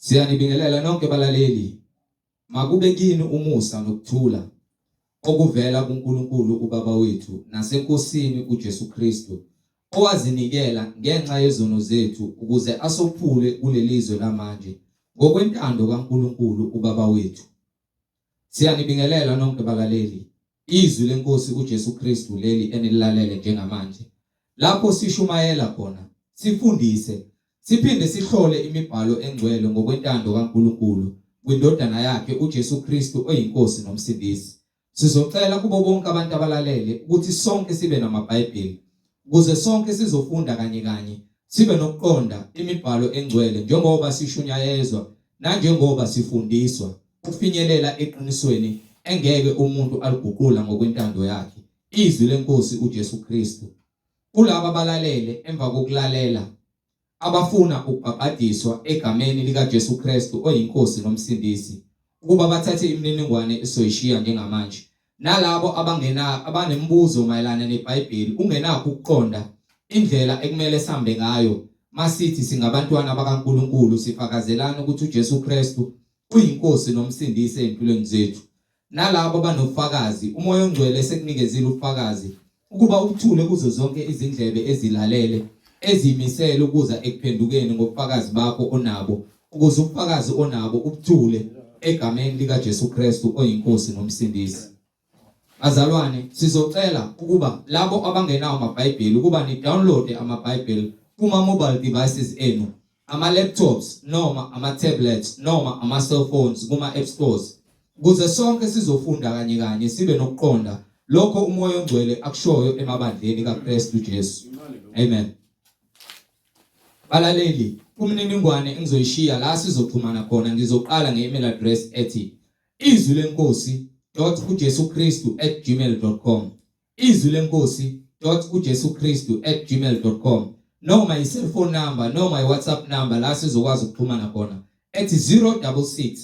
Siyanibingelela nonke balaleli. Makube kini umusa nokuthula okuvela kuNkulunkulu uBaba wethu naseNkosini uJesu Kristu, owazinikela ngenxa yezono zethu ukuze asophule kulelizwe lamanje ngokwentando kaNkulunkulu uBaba wethu. Siyanibingelela nonke balaleli. Izwi leNkosi uJesu Kristu leli enilalele njengamanje. Lapho sishumayela khona, sifundise, siphinde sihlole imibhalo engcwele ngokwentando kaNkulunkulu kwindodana yakhe uJesu Kristu oyinkosi nomsindisi. Sizocela kubo bonke abantu abalalele ukuthi sonke sibe namaBhayibheli ukuze sonke sizofunda kanye kanye, sibe nokuqonda imibhalo engcwele njengoba sishunyayezwa nanjengoba sifundiswa ukufinyelela eqinisweni engeke umuntu aliguqula ngokwentando yakhe. Izwi leNkosi uJesu Kristu. Kulabo abalalele emva kokulalela abafuna ukubhaphathizwa egameni likaJesu Kristu oyinkosi nomsindisi ukuba bathathe imininingwane esoyishiya njengamanje. Nalabo abanembuzo mayelana neBhayibheli ungenakho ukuqonda indlela ekumele sihambe ngayo masithi singabantwana bakaNkulunkulu sifakazelana ukuthi uJesu Kristu uyinkosi nomsindisi empilweni zethu. Nalabo abanofakazi, umoya ongcwele sekunikezile ufakazi ukuba uthule kuzo zonke izindlebe ezilalele ezimisele ukuza ekuphendukeni ngobufakazi bakho onabo, ukuze ubufakazi onabo ubuthule egameni likaJesu Kristu oyinkosi nomsindisi. Bazalwane, sizocela ukuba labo abangenawo amaBhayibheli ukuba ni download amaBhayibheli kuma mobile devices enu, ama laptops noma ama tablets noma ama cellphones kuma app stores, ukuze sonke sizofunda kanye kanye sibe nokuqonda lokho umoya ongcwele akushoyo emabandleni kaKristu Jesu. Amen. Balaleli, kumniningwane engizoyishiya la sizoxhumana khona, ngizoqala nge-email address ethi izwilenkosi.ujesukristu@gmail.com, izwilenkosi.ujesukristu@gmail.com, noma i-cellphone number noma i-WhatsApp number la sizokwazi ukuxhumana khona ethi 066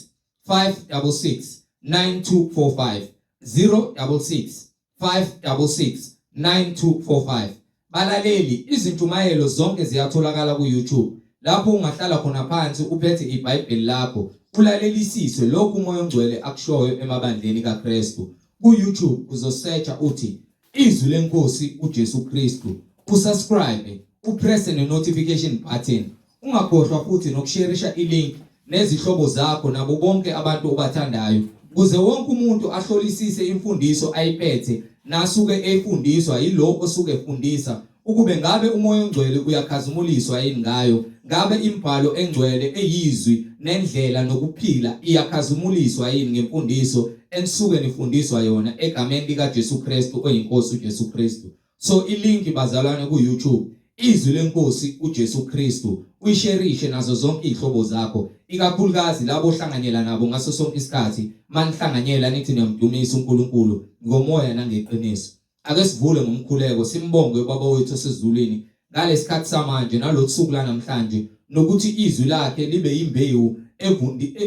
566 9245, 066 566 9245. Balaleli, izintumayelo zonke ziyatholakala ku-YouTube. Lapho ungahlala khona phansi uphethe iBhayibheli lakho, ulalelisiswe lokhu umoya ongcwele akushoyo emabandleni kaKristu. Ku-YouTube uzosearcha uthi Izwi leNkosi uJesu Kristu, usubscribe, upress ne-notification button. Ungakhohlwa futhi nokusharisha i-link nezihlobo zakho nabo bonke abantu obathandayo, ukuze wonke umuntu ahlolisise imfundiso ayiphethe nasuke efundiswa yilo osuke efundisa, ukube ngabe umoya ongcwele uyakhazumuliswa yini ngayo, ngabe imibhalo engcwele eyizwi nendlela nokuphila iyakhazumuliswa yini ngemfundiso enisuke nifundiswa yona egameni likaJesu Kristu oyinkosi uJesu Kristu. So ilink bazalwane ku-YouTube, Izwi leNkosi uJesu Kristu, uyisharishe nazo zonke izihlobo zakho, ikakhulukazi labo ohlanganyela nabo ngaso sonke isikhathi manihlanganyela nithi niyamdumisa uNkulunkulu ngomoya nangeqiniso. Ake sivule ngomkhuleko simbonge uBaba wethu osezulwini ngalesikhathi samanje nalosuku la namhlanje, nokuthi izwi lakhe libe yimbewu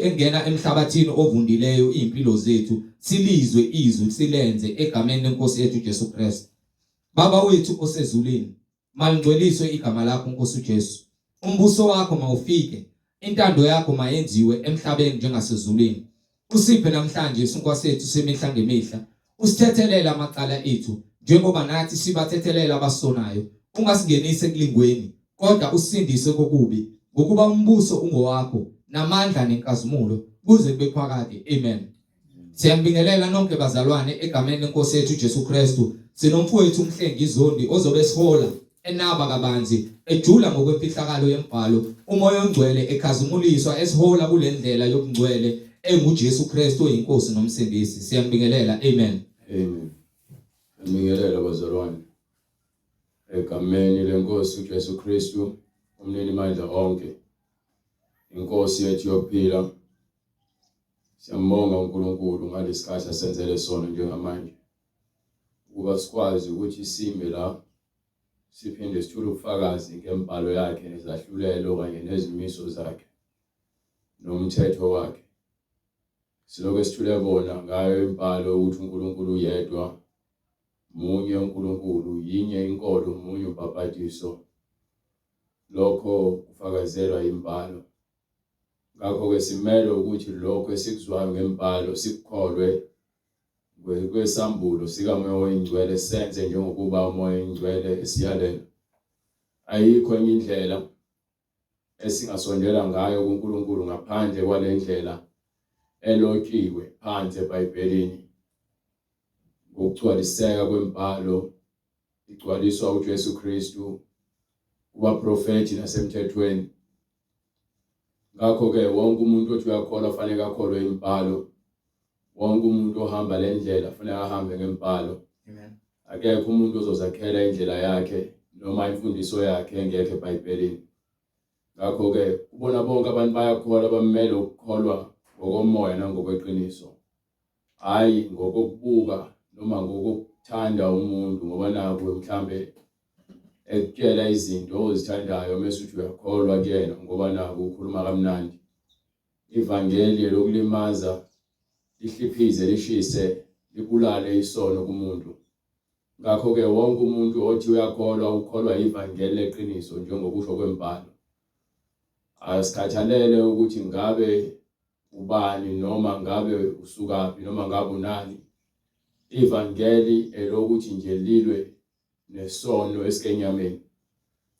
engena emhlabathini ovundileyo impilo zethu, silizwe izwi silenze egameni leNkosi yethu Jesu Kristu. Baba wethu osezulwini, malingcweliswe igama lakho Nkosi uJesu. Umbuso wakho mawufike, intando yakho mayenziwe emhlabeni njengasezulwini. Usiphe namhlanje isinkwa sethu semihla ngemihla, usithethelele amacala ethu njengoba nathi sibathethelela abasonayo. Ungasingenise kulingweni, kodwa usindise kokubi, ngokuba umbuso ungowakho namandla nenkazimulo kuze kube phakade. Amen. Siyambingelela nonke bazalwane egameni leNkosi yethu Jesu Kristu. Sinomfowethu umhlengi izondi ozobe sihola enaba kabanzi ejula ngokwemfihlakalo yembhalo, umoya ongcwele ekhazumuliswa esihola kule ndlela yobungcwele enguJesu Kristu oyinkosi nomsindisi. Siyambingelela. Amen. Amen. Ngibingelela bazalwane egameni leNkosi uJesu Kristu, umnini mandla onke, inkosi yethu yokuphila. Siyambonga uNkulunkulu ngalesikhathi asenzele sona njengamanje, ukuba sikwazi ukuthi sime la siphinde sithule ubufakazi ngembhalo yakhe nezahlulelo kanye nezimiso zakhe nomthetho wakhe. Siloke sithule bona ngayo imbhalo ukuthi uNkulunkulu yedwa munye uNkulunkulu, yinye inkolo, munye ubhaphathiso. Lokho kufakazelwa imbhalo. ngakho ke simele ukuthi lokho esikuzwayo ngempalo sikukholwe kwesambulo sikamoya oyingcwele senze njengokuba umoya oyingcwele esiyalela. Ayikho enye indlela esingasondela ngayo kuNkulunkulu ngaphandle kwale ndlela elotshiwe phansi eBhayibhelini ngokugcwaliseka kwempalo igcwaliswa uJesu Kristu kubaprofeti nasemthethweni. Ngakho ke wonke umuntu othi uyakholwa kufanele akholwe impalo. Wonke umuntu ohamba le ndlela kufanele ahambe ngempalo. Amen. Akekho umuntu ozozakhela indlela yakhe noma imfundiso yakhe engekho eBhayibhelini. Ngakho ke ubona bonke abantu bayakholwa bamele ukukholwa ngokomoya nangokweqiniso. Hayi ngokubuka noma ngokuthanda umuntu ngoba naku mhlambe ekutshela izinto ozithandayo mase uthi uyakholwa kuyena ngoba naku ukhuluma kamnandi. Ivangeli lokulimaza lihliphize lishise libulale isono kumuntu. Ngakho ke wonke umuntu othi uyakholwa ukholwa ivangeli leqiniso njengokusho kwempalo. Asikhathalele ukuthi ngabe ubani noma ngabe usukaphi noma ngabe unani. Ivangeli elokuthi nje lilwe nesono esikenyameni.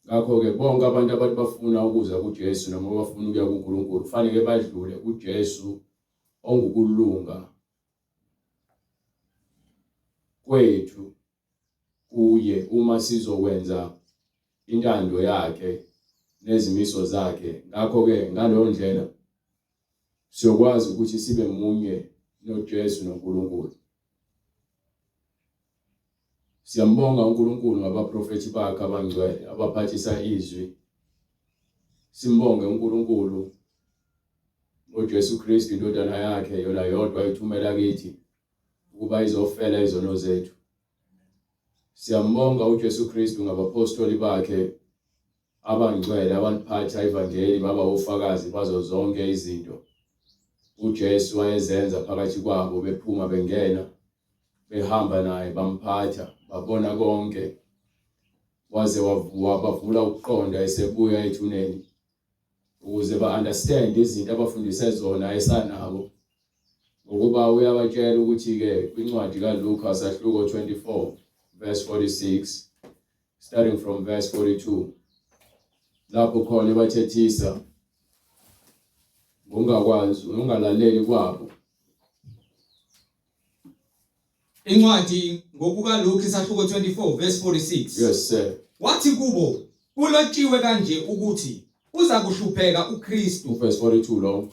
Ngakho ke bonke abantu abathi bafuna ukuza kuJesu noma bafuna ukuya kuNkulunkulu kufanele badlule kuJesu ongukulunga kwethu kuye uma sizokwenza intando yakhe nezimiso zakhe. Ngakho ke ngaleyo ndlela siyokwazi ukuthi sibe munye noJesu noNkulunkulu. Siyambonga uNkulunkulu ngabaprofeti bakhe abangcwele abaphathisa izwi. Simbonge uNkulunkulu uJesu Kristu indodana yakhe yona yodwa ayithumela kithi ukuba izofela izono zethu. Siyambonga uJesu Kristu ngabapostoli bakhe abangcwele abaniphatha ivangeli baba ufakazi bazo zonke izinto uJesu wayezenza phakathi kwabo bephuma bengena behamba naye bamphatha babona konke waze wabavula ukuqonda esebuya ethuneni ukuze ba-understand izinto abafundise zona esanabo. Ngokuba uyabatshela ukuthi ke kwincwadi kaLuka sahluko 24 verse 46 starting from verse 42 lapho khona bathethisa ungakwazi ungalaleli kwabo. Incwadi ngokukaLuka isahluko 24 verse 46. Yes sir. Wathi kubo kulotshiwe kanje ukuthi uza kuhlupheka uKristu. Verse 42 lo.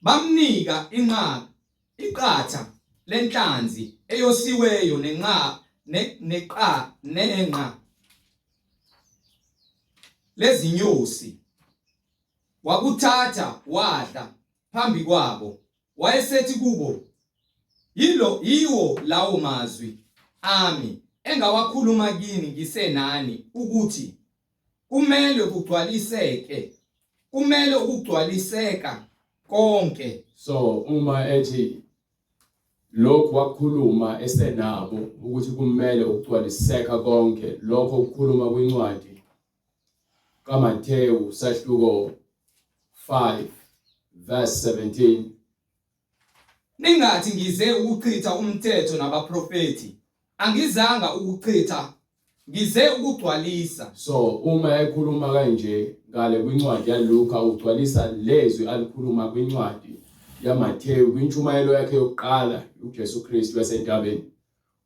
Bamnika iqatha lenhlanzi eyosiweyo nenqa lezinyosi. Wakuthatha wadla phambi kwabo. Wayesethi kubo yiwo lawo mazwi ami engawakhuluma kini ngisenani ukuthi kumele ukugcwaliseka konke. So uma ethi lokho wakhuluma esenabo ukuthi kumele ukugcwaliseka konke lokho ukukhuluma kwincwadi kaMathewu sahluko 5 verse 17. Ningathi ngize ukuchitha umthetho nabaprofeti, angizanga ukuchitha, ngize ukugcwalisa. So uma ekhuluma kanje ngale kwincwadi yaLuka ugcwalisa lezwi alikhuluma kwincwadi yaMathewu kwintshumayelo yakhe yokuqala uJesu Kristu wasentabeni.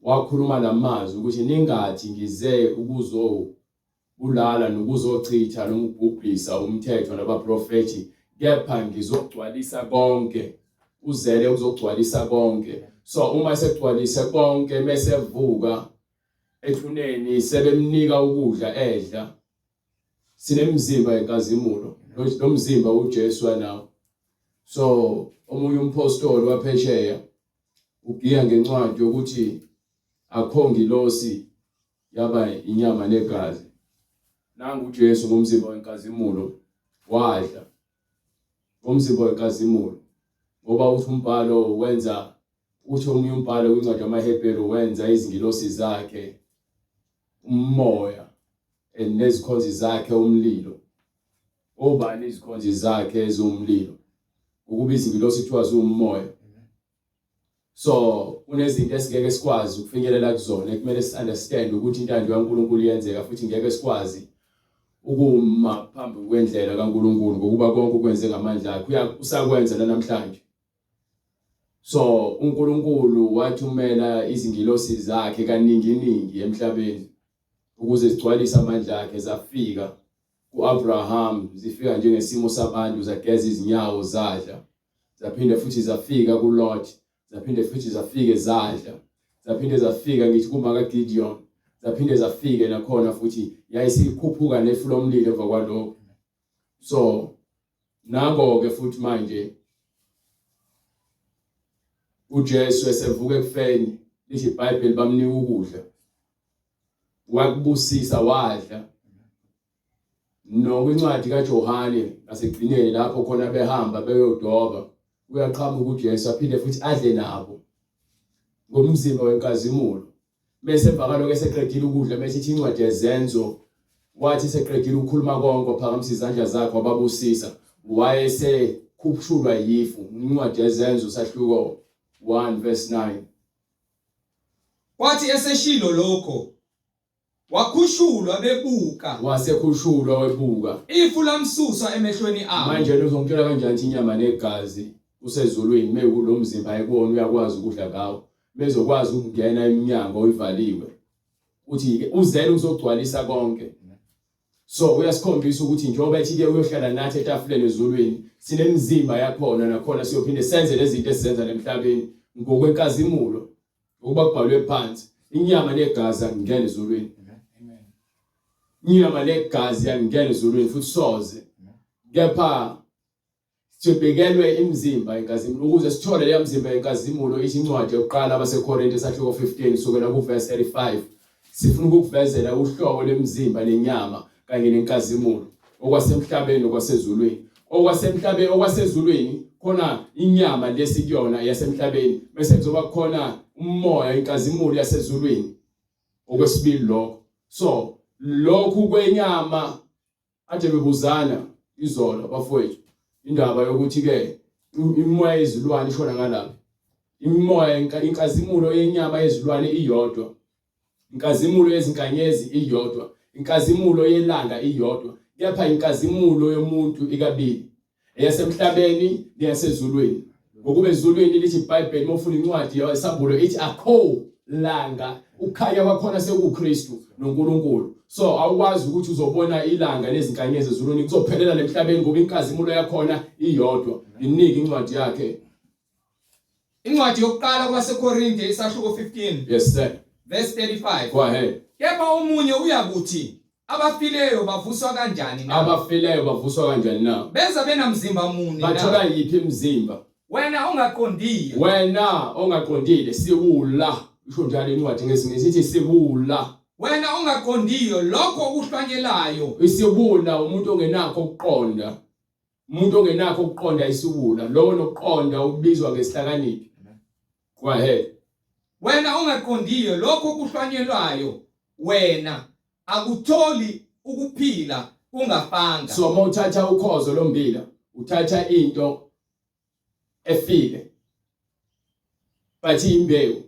Wakhuluma lamazwi ukuthi ningathi ngize ukuzobulala nokuzochitha nokubhubhisa umthetho nabaprofeti, kepha ngizogcwalisa konke. Uzele uzogcwalisa konke. So uma esegcwalise konke mase vuka ethuneni sebemnika ukudla edla. Sinemzimba yenkazimulo. Lo mzimba uJesu wanawo. So omunye umpostoli waphesheya ugiya ngencwadi ukuthi akhongilosi yaba inyama negazi. Nangu uJesu ngomzimba wenkazimulo wadla. Ngomzimba wenkazimulo. Ngoba uthi umbhalo wenza uthi omunye umbhalo kwincwadi yamaHebheru wenza izingilosi zakhe umoya nezikhonzi zakhe umlilo. obani izikhonzi zakhe ezumlilo ukuba izingilosi kuthiwa zumoya. So kunezinto esingeke sikwazi ukufinyelela kuzona kumele si-understand ukuthi intando kaNkulunkulu iyenzeka futhi ngeke sikwazi ukuma phambi kwendlela kaNkulunkulu ngokuba konke ukwenze ngamandla akhe usakwenza namhlanje. So uNkulunkulu wathumela izingilosi zakhe kaningi emhlabeni ukuze zigcwalise amandla akhe zafika kuAbraham zifika njengesimo sabantu zageza izinyawo zadla zaphinde futhi zafika kuLot zaphinde futhi zafike zadla zaphinde zafika ngithi kuma kaGideon zaphinde zafike nakhona futhi yayisikhuphuka nefu lomlilo emva kwalokho. So nako ke futhi manje uJesu esevuka ekufeni lithi iBhayibheli bamnika ukudla wakubusisa wadla. No kwincwadi kaJohane ngasekugcineni lapho khona behamba beyodoba uyaqhamuka uJesu aphinde futhi adle nabo ngomzimba wenkazimulo. Bese emva ke seqedile ukudla bese ithi incwadi yezenzo wathi seqedile ukukhuluma konke waphakamisa izandla zakhe wababusisa wayese khuphushulwa yifu. Incwadi yezenzo sahluko 1:9. Kwathi eseshilo lokho wakhushulwa bebuka wasekhushulwa webuka ifu lamsusa emehlweni abo. Manje uzongitshela kanjani inyama negazi usezulwini mekulo mzimba ayibona uyakwazi ukudla ngawo bezokwazi ukungena eminyango oyivaliwe uthi uzele uzogcwalisa konke. So uyasikhombisa ukuthi njengoba ethi ke uyohlala nathi etafuleni ezulwini sinemizimba yakhona nakhona siyophinde senze lezi zinto esizenza emhlabeni ngokwenkazimulo ukuba kubhalwe phansi inyama negazi angingene ezulwini. Inyama negazi angingene ezulwini futhi soze kepha sibekelwe imizimba yenkazimulo ukuze sithole le mizimba yenkazimulo. Ithi incwadi yokuqala abaseKorinte sahluko 15 sukela kuverse 35 sifuna ukukuvezela uhlobo lemizimba lenyama kanye nenkazimulo okwasemhlabeni okwasezulwini. Okwasemhlabeni okwasezulwini khona inyama lesikuyona yasemhlabeni bese kuzoba khona umoya inkazimulo yasezulwini okwesibili lokho. So lokhu kwenyama ade bebuzana izolo bafowethu indaba yokuthi ke imoya yezilwane ishona ngalapha. Imoya inkazimulo yenyama yezilwane iyodwa, inkazimulo yezinkanyezi iyodwa, inkazimulo yelanga iyodwa, kepha inkazimulo yomuntu ikabili eyasemhlabeni neyasezulwini. Ngokuba ezulwini lithi iBhayibheli mofuna incwadi yesambulo ithi akho langa ukhanya kwakhona sekuKristu noNkulunkulu. So awukwazi ukuthi uzobona ilanga lezinkanyezi ezulwini kuzophelela emhlabeni ngoba inkazimulo yakhona iyodwa. Iningi incwadi yakhe. Incwadi yokuqala kwaseKorinte isahluko 15. Yes sir. Verse 35. Go ahead. Kepha omunye uyakuthi abafileyo bavuswa kanjani na? Abafileyo bavuswa kanjani na? Beza benamzimba muni na? Bathola yiphi imizimba? Wena ongaqondiyo. Wena ongaqondile siwula. Isho njalo incwadi ngesingisi ithi siwula. Wena ongaqondiyo lokho okuhlwanyelayo. Isiwula umuntu ongenakho ukuqonda. Umuntu ongenakho ukuqonda isiwula. Lo nokuqonda ubizwa ngesihlakaniphi. Go ahead. Wena ongaqondiyo lokho okuhlwanyelayo wena akutholi ukuphila ungafanga. So mawuthatha ukhozo lombila uthatha into efile bathi imbewu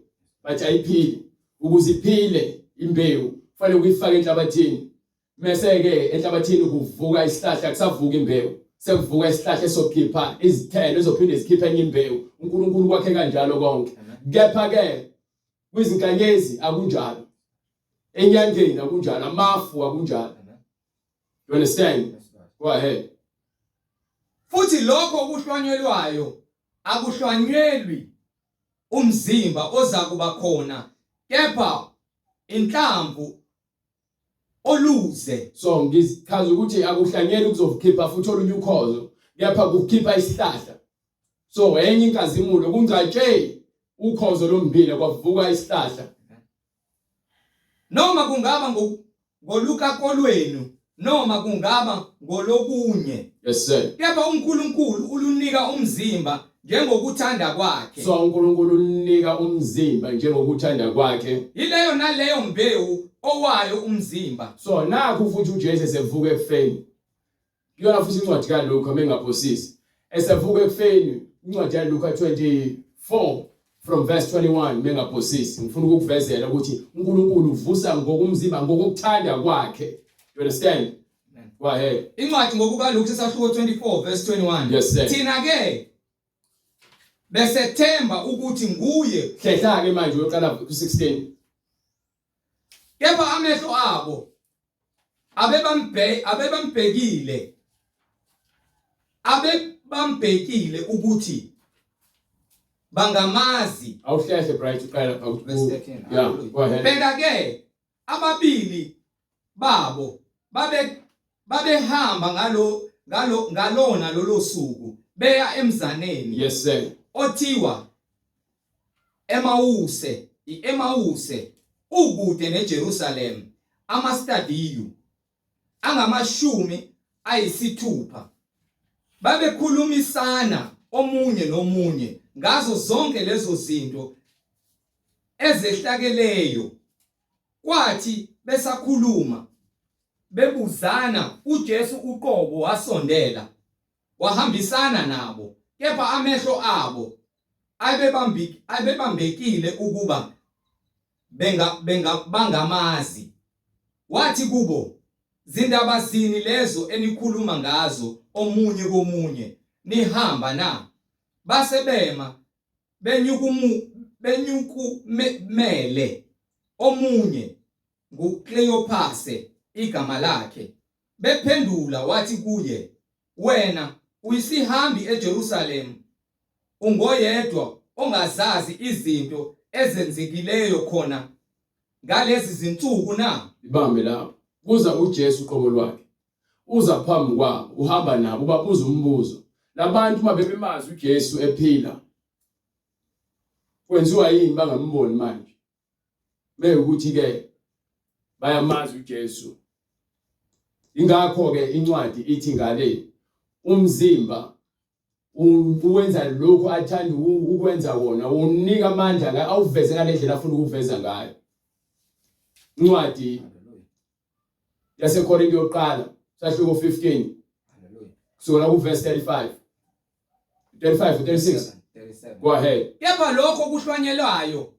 bathi ayiphile ukuze iphile imbewu kufanele uyifake enhlabathini bese ke enhlabathini kuvuka isihlahla kusavuka imbewu sekuvuka isihlahla esokhipha izithelo ezophinde zikhiphe enye imbewu. uNkulunkulu kwakhe kanjalo konke. Kepha ke kwizinkanyezi akunjalo, enyangeni akunjalo, amafu akunjalo. You understand? Go ahead. Futhi lokho okuhlwanyelwayo akuhlwanyelwi umzimba oza kuba khona kepha inhlamvu oluze. So ngichaza ukuthi akuhlanyeli kuzokhipha futhi olunye ukhozo kepha kukhipha isihlahla. So enye inkazimulo kungatshe ukhozo lombila kwavuka isihlahla. Noma kungaba ngoluka kolwenu noma kungaba ngolokunye. Yes sir. Kepha uNkulunkulu ulunika umzimba njengokuthanda kwakhe. So uNkulunkulu unika umzimba njengokuthanda kwakhe. Ileyo naleyo mbewu owayo umzimba. So nakho futhi uJesu sevuka ekufeni. kuyona futhi incwadi kaLuka mengaphosisi esevuka ekufeni incwadi yaLuka 24 from verse 21 mengaphosisi ngifuna ukukuvezela ukuthi uNkulunkulu uvusa ngokumzimba ngokuthanda kwakhe. You understand? Go ahead. Incwadi ngokukaLuka isahluko 24 verse 21. Yes, sir. Thina ke besethemba ukuthi nguye Hlehla ke manje uyoqala ku16. kepha amehlo abo abebambekile ukuthi bangamazi. Awuhlehle bright uqala Verse 13. Yeah, go ahead. Bheka ke ababili babo babehamba ngalona lolo suku beya emzaneni. Yes, sir. Othiwa Emawuse ukude neJerusalem amastadiyu angama-60. Babekhulumisana omunye nomunye ngazo zonke lezo zinto ezehlakeleyo. Kwathi besakhuluma bebuzana uJesu uqobo wasondela wahambisana nabo, kepha amehlo abo abebambekile ukuba bangamazi. Wathi kubo, zindaba zini lezo enikhuluma ngazo omunye komunye, nihamba na? Basebema benyukumele omunye nguKleophase igama lakhe. Bephendula wathi kuye, wena uyisihambi eJerusalem, ungoyedwa ongazazi izinto ezenzekileyo khona ngalezi zinsuku na? Ibambe lapho. Kuza uJesu uqobo lwakhe. Uza phambi kwabo, uhamba nabo, ubabuza umbuzo. Labantu mabebemazi uJesu ephila. Kwenziwa yini bangamboni manje? Bekuthi ke bayamazi uJesu. Ingakho ke incwadi ithi ngale umzimba uwenza lokho athanda ukwenza wona, unika amandla awuveze ngalendlela afuna ukuveza ngayo. Incwadi yaseKorinte yokuqala sahluko 15 kusukela ku verse 35 36. Go ahead. Kepha lokho kuhlwanyelwayo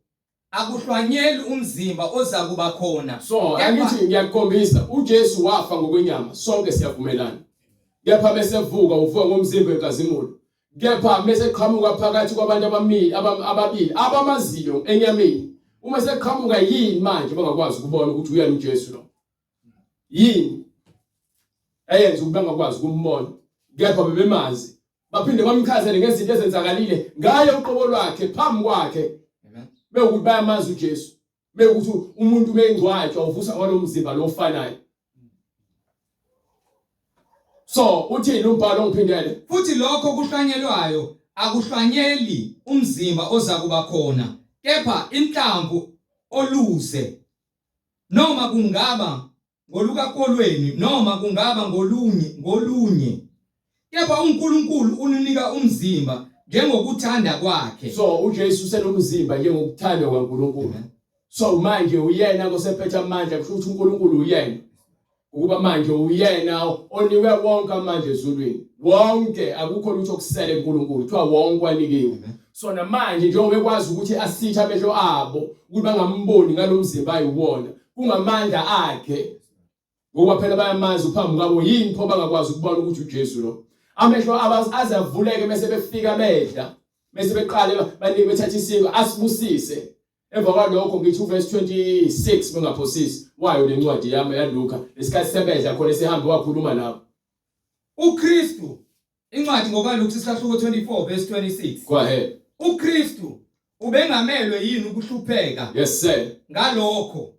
akuhlwanyeli umzimba oza kuba khona. So angithi ngiyakukhombisa uJesu wafa ngokwenyama, sonke siyavumelana. Kepha bese vuka uvuka ngomzimba wenkazimulo. Kepha bese qhamuka phakathi kwabantu ababili abamaziyo enyameni. Uma seqhamuka yini manje bangakwazi ukubona ukuthi uyani uJesu lo? Yini ayenza ukuthi bangakwazi ukumbona? Kepha bebemazi, baphinde bamchazele ngezinto ezenzakalile ngaye uqobo lwakhe phambi kwakhe. Amen. Bekuthi bayamazi uJesu, bekuthi umuntu bengcwatshwa uvusa kwalo mzimba lo ofanayo. So uthini umbhalo ongiphindele? Futhi lokho kuhlwanyelwayo akuhlwanyeli umzimba oza kuba khona, kepha inhlamvu oluze, noma kungaba ngolukakolweni noma kungaba ngolunye. Kepha uNkulunkulu unika umzimba njengokuthanda kwakhe. So uJesu senomzimba njengokuthanda kwaNkulunkulu. So manje uyena osephethe amandla, kusho ukuthi uNkulunkulu uyena. Ukuba manje uyena onikwe wonke amandla ezulwini. Wonke akukho lutho okusele kuNkulunkulu, kuthiwa wonke wanikiwe. So namanje njengoba ekwazi ukuthi asithe amehlo abo ukuthi bangamboni ngalomzimba ayiwona, kungamandla akhe. Ngoba phela bayamazi uphambi kwabo yini pho bangakwazi ukubona ukuthi uJesu lo. Amehlo azavuleke bese befika bedla, bese beqale banike bethatha isiko asibusise. Emva kwalokho ngithi verse 26 bengaphosisi wayo lencwadi yami yaLuka lesikhathi sebedla khona sihamba wakhuluma nabo. uKristu, incwadi ngokaLuka isahluko 24 verse 26. Go ahead. uKristu ubengamelwe yini ukuhlupheka? Yes sir. Ngalokho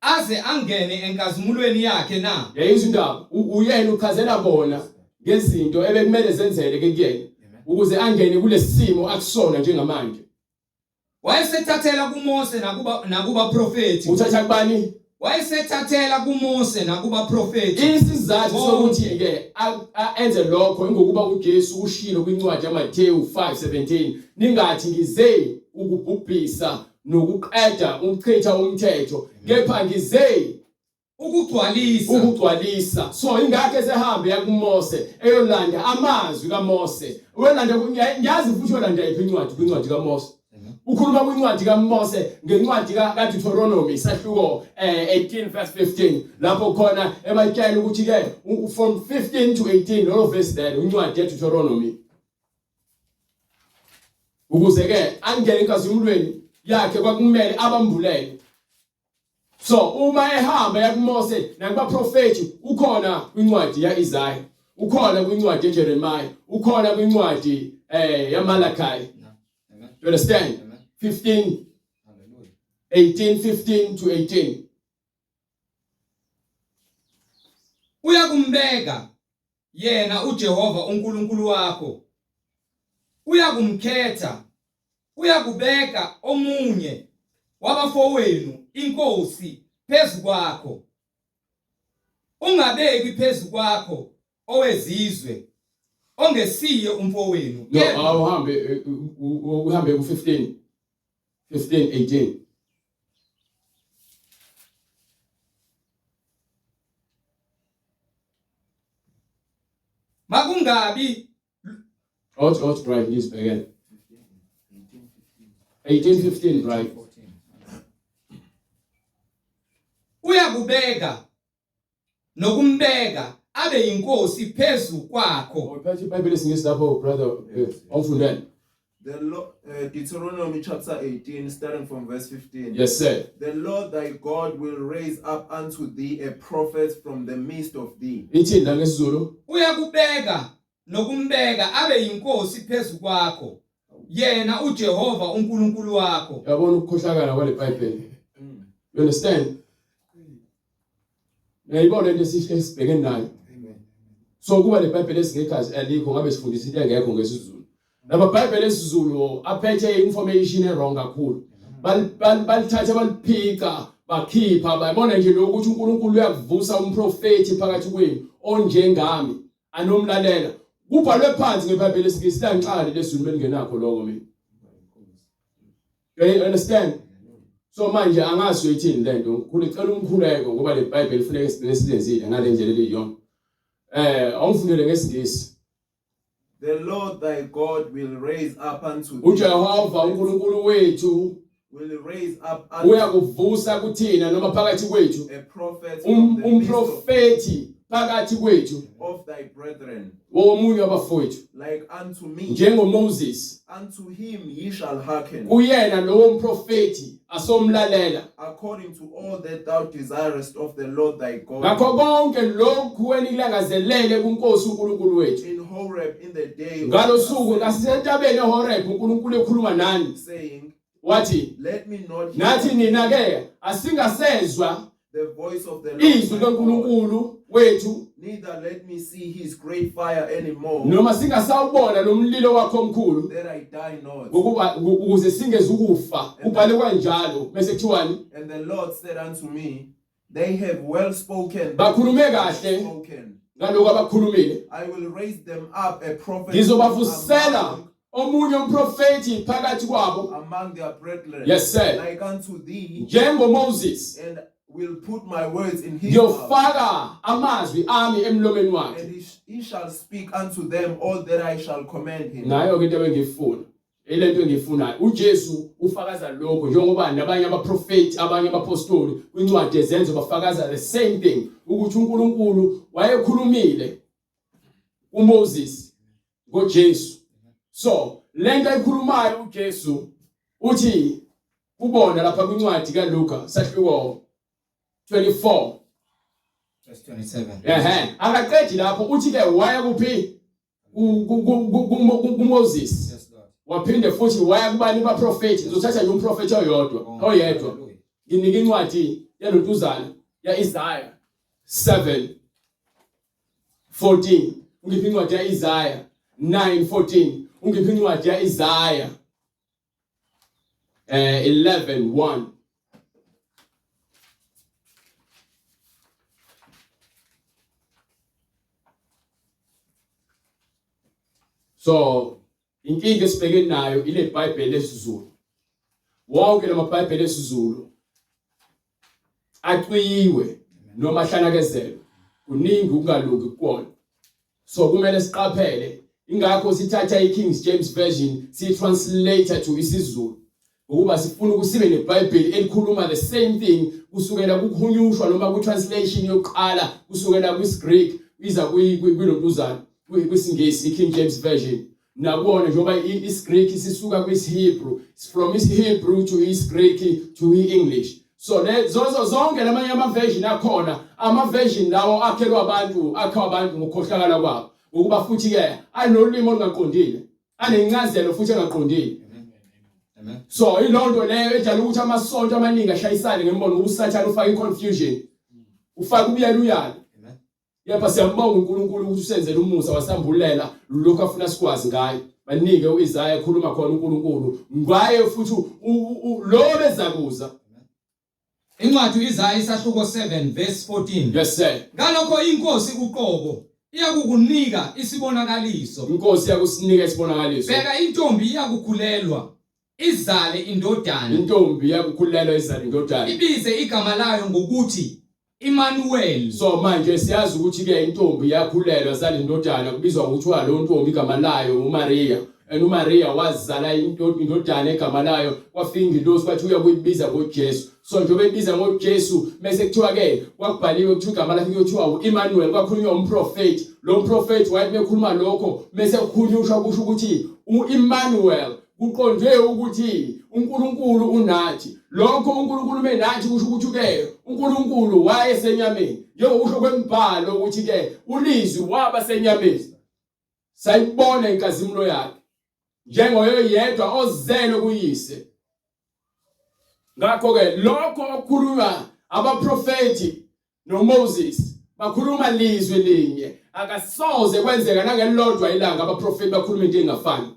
aze angene enkazimulweni yakhe na? Yayizwa indaba uyena ukhazela bona ngezinto ebekumele zenzele ke kuyena ukuze angene kulesimo akusona njengamanje. Wayesethathela kuMose nakuba profeti. Uthatha kubani? Wayesethathela kuMose nakuba profeti. Isizathu sokuthi ke enze lokho ngokuba uJesu ushilo kwincwadi yaMatheyu 5:17 ningathi ngize ukubhubhisa nokuqeda ukuchitha umthetho, kepha ngize ukugcwalisa. So ingakho esehambe yakuMose eyolanda amazwi kaMose. Uyolanda ngiyazi futhi uyolanda iphi incwadi kaMose. Ukhuluma kwincwadi kaMose ngencwadi kaDeuteronomy sahluko 18 verse 15 lapho khona ebayitshela ukuthi ke from 15 to 18 lo verse there incwadi yaDeuteronomy ukuze ke angene enkazimulweni yakhe kwakumele abambulele. So uma ehamba yakuMose nakubaprofeti ukhona kwincwadi yaIsaiah, ukhona kwincwadi yaJeremiah, ukhona kwincwadi yaMalachi. You understand? 15 to 18. Uyakumbeka yena uJehova uNkulunkulu wakho. Uyakumkhetha. Uyakubeka omunye wabafowenu inkosi phezu kwakho. Ungabeki phezu kwakho owezizwe ongesiye umfowenu. No, uhambe ku 15 18. Makungabi Out right, please again. 18:15 right. Uyakubeka nokumbeka abe inkosi phezu kwakho. Uphethe iBhayibheli lesingisi lapho brother omfundele. The Lord, Deuteronomy chapter 18, starting from verse 15. Yes, sir. The Lord thy God will raise up unto thee a prophet from the midst of thee. Ithini la ngesizulu? Uyakubeka nokumbeka abe inkosi phezu kwakho. Yena uJehova uNkulunkulu wakho. Yabona ukukhohlakala kwale Bible. You understand? Ngiyibona into esibhekene nayo. So kuba le Bible lesingekhazi alikho ngabe sifundisa into engekho ngesizulu. Laba Bible lesizulu aphethe information wrong kakhulu. Balithatha baliphika bakhipha bayibona nje lokuthi uNkulunkulu uyakuvusa umprofeti phakathi kwenu onjengami anomlalela. Kubhalwe phansi ngeBhayibheli lesingisi lanqali lesizulu belingenakho lokho mina. You understand? So manje angazi uyithini lento ngicela umkhuleko ngoba le Bible ifuneka silenzile ngale ndlela eliyona. Awufundele ngesingisi. The Lord thy God will raise up unto thee. uJehova uNkulunkulu wethu Will raise up unto uyakuvusa kuthina noma phakathi kwethu a prophet from the midst umprofeti phakathi kwethu of thy brethren, omunye wabafowethu like unto me. njengoMoses. Unto him ye shall hearken, Uyena lowo mprofeti asomlalela according to all that thou desirest of the Lord thy God. ngakho konke lokhu wena ilangazelele kuNkosi uNkulunkulu wethu. In Horeb in the day of Ngalo suku ngasisentabeni eHoreb uNkulunkulu ekhuluma nani saying, wathi let me not nathi hear nina ke asingasezwa the voice of the Lord izwi my God, kaNkulunkulu wethu neither let me see his great fire anymore, noma singasawubona lo mlilo wakho omkhulu that I die not. ngokuba ukuze singeze ukufa ubhale kanjalo bese kuthiwani And the Lord said unto me, they have well spoken, bakhulume kahle spoken. ngaloko abakhulumile. I will raise them up a prophet Ngizobavusela omunye umprofeti phakathi kwabo among their brethren, Yes, sir. like unto thee, njengoMoses. and will put my words in his mouth, Ngiyofaka amazwi ami emlomeni wakhe. and he shall speak unto them all that I shall command him. Nayo ke into engifuna elento engifunayo uJesu ufakaza lokho njengoba nabanye abaprofeti abanye abapostoli kwincwadi ezenzo bafakaza the same thing ukuthi uNkulunkulu wayekhulumile uMoses ngoJesu. So lento ayikhulumayo uJesu uthi ubona lapha kwincwadi kaLuka sahluko 24 verse 27. akaqedi lapho uthi ke waya kuphi kuMoses. Yes, Lord. Waphinde futhi waya kubani baprofeti ngizothatha nje umprofeti oyedwa nginika incwadi yalontuzana yaIsaiah 7:14 ungiphi incwadi yaIsaiah 9:14 ungiphi incwadi yaIsaiah 11:1 So inkinga esibhekene nayo ile Bible lesizulu. Wonke lamaBhayibheli lesizulu aqiyiwe noma hlanakezelo kuningi ukungalungi kuona. So kumele siqaphele ingakho sithatha iKing James version sitranslate to isiZulu ukuba sifuna ukusibe neBhayibheli elikhuluma the same thing kusukela kuhunyushwa noma ku-translation yokuqala kusukela kwisiGreek iza kwilotuzana kwisingisi iKing James version. Nabona njengoba isiGreek sisuka kwisiHebrew, from isiHebrew to isiGreek to iEnglish. So zozo zonke lamanye ama-version akhona, ama-version lawo akhelwa abantu ngokukhohlakala kwabo ukuba futhi-ke anolimi olungaqondile, anencazelo futhi engaqondile. Amen. So ilonto leyo edala ukuthi amasonto amaningi ashayisane ngembono ubusathane ufaka i-confusion, ufaka ubuyaluyala. Yepha siyambonga uNkulunkulu ukuthi usenzele umusa wasambulela lokho afuna sikwazi ngayo. Banike uIsaya ekhuluma khona uNkulunkulu ngaye futhi lo bezakuza. Incwadi uIsaya isahluko 7 verse 14. Yes sir. Ngalokho inkosi uqobo iyakukunika isibonakaliso. Inkosi iyakusinika isibonakaliso. Bheka intombi iyakukhulelwa izale indodana. Intombi iyakukhulelwa izale indodana. Ibize igama layo ngokuthi Emmanuel. So manje siyazi ukuthi ke intombi iyakhulelwa zale indodana kubizwa ngokuthiwa lo ntombi igama layo uMaria. uMaria wazala indodana egama layo kwafika ingilosi kwathi uyakuyibiza ngoJesu. So njengoba ebiza ngoJesu mase kuthiwa ke kwakubhaliwe ukuthi igama lakhe kuthiwa uEmmanuel, kwakhulunywa umprofeti. Lo mprofeti wayebekhuluma lokho mase kukhulunywa kusho ukuthi uEmmanuel kuqonde ukuthi uNkulunkulu unathi. Lokho uNkulunkulu menathi kusho ukuthi ke uNkulunkulu wayesenyameni. Njengoba kusho kwemibhalo ukuthi ke ulizwi waba senyameni. Sayibona inkazimulo yakhe njengoyo yedwa ozelwe kuyise. Ngakho ke lokho okukhulunywa abaprofeti noMoses bakhuluma lizwi linye, akasoze kwenzeka nangelodwa ilanga abaprofeti bakhuluma into engafani.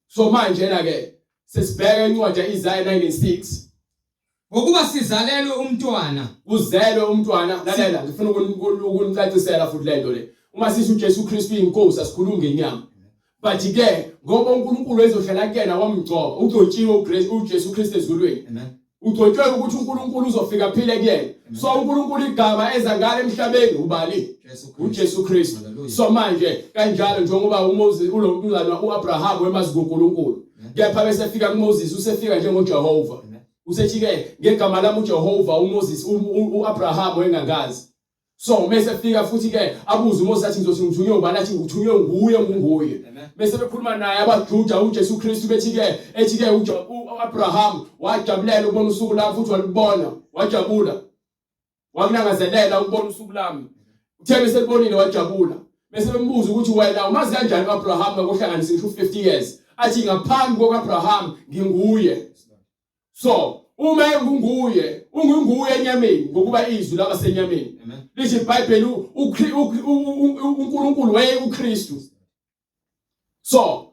So manje na ke sesibheka incwadi yaIsaya 9:6 ngokuba sizalelwe umntwana, uzelwe umntwana. Lalela ngifuna ukunicacisela futhi lento le. Uma sithi uJesu Kristu inkosi asikhulumi ngenyama. But ke ngoba uNkulunkulu ezohlala kuyena wamgcoba, ugcotshiwe uJesu Kristu ezulwini. Amen. Ugcotshiwe ukuthi uNkulunkulu uzofika phile kuyena. So uNkulunkulu igama eza ngale emhlabeni ubani? uJesu Kristu. So manje kanjalo njengoba uMoses ulomntwana uAbraham wemazi kuNkulunkulu. Kepha bese fika kuMoses usefika njengoJehova. Usethi ke ngegama lami uJehova uMoses uAbraham wengangazi. So mase fika futhi ke abuza uMoses athi ngizothi ngithunywe ubani, athi ngithunywe nguye nguye. Mase bekhuluma naye abaJuda uJesu Kristu bethi ke uAbraham wajabulela ukubona usuku lami futhi walibona wajabula. Wakunangazelela ukubona usuku lami. Uthe bese libonile wajabula. Bese bembuza ukuthi wena umazi kanjani uAbraham ngokuhlanganisa 50 years? Athi ngaphambi kokuAbraham nginguye. So uma unguye enyameni ngokuba izwi labasenyameni. Lithi iBhayibheli uNkulunkulu waye uKristu. So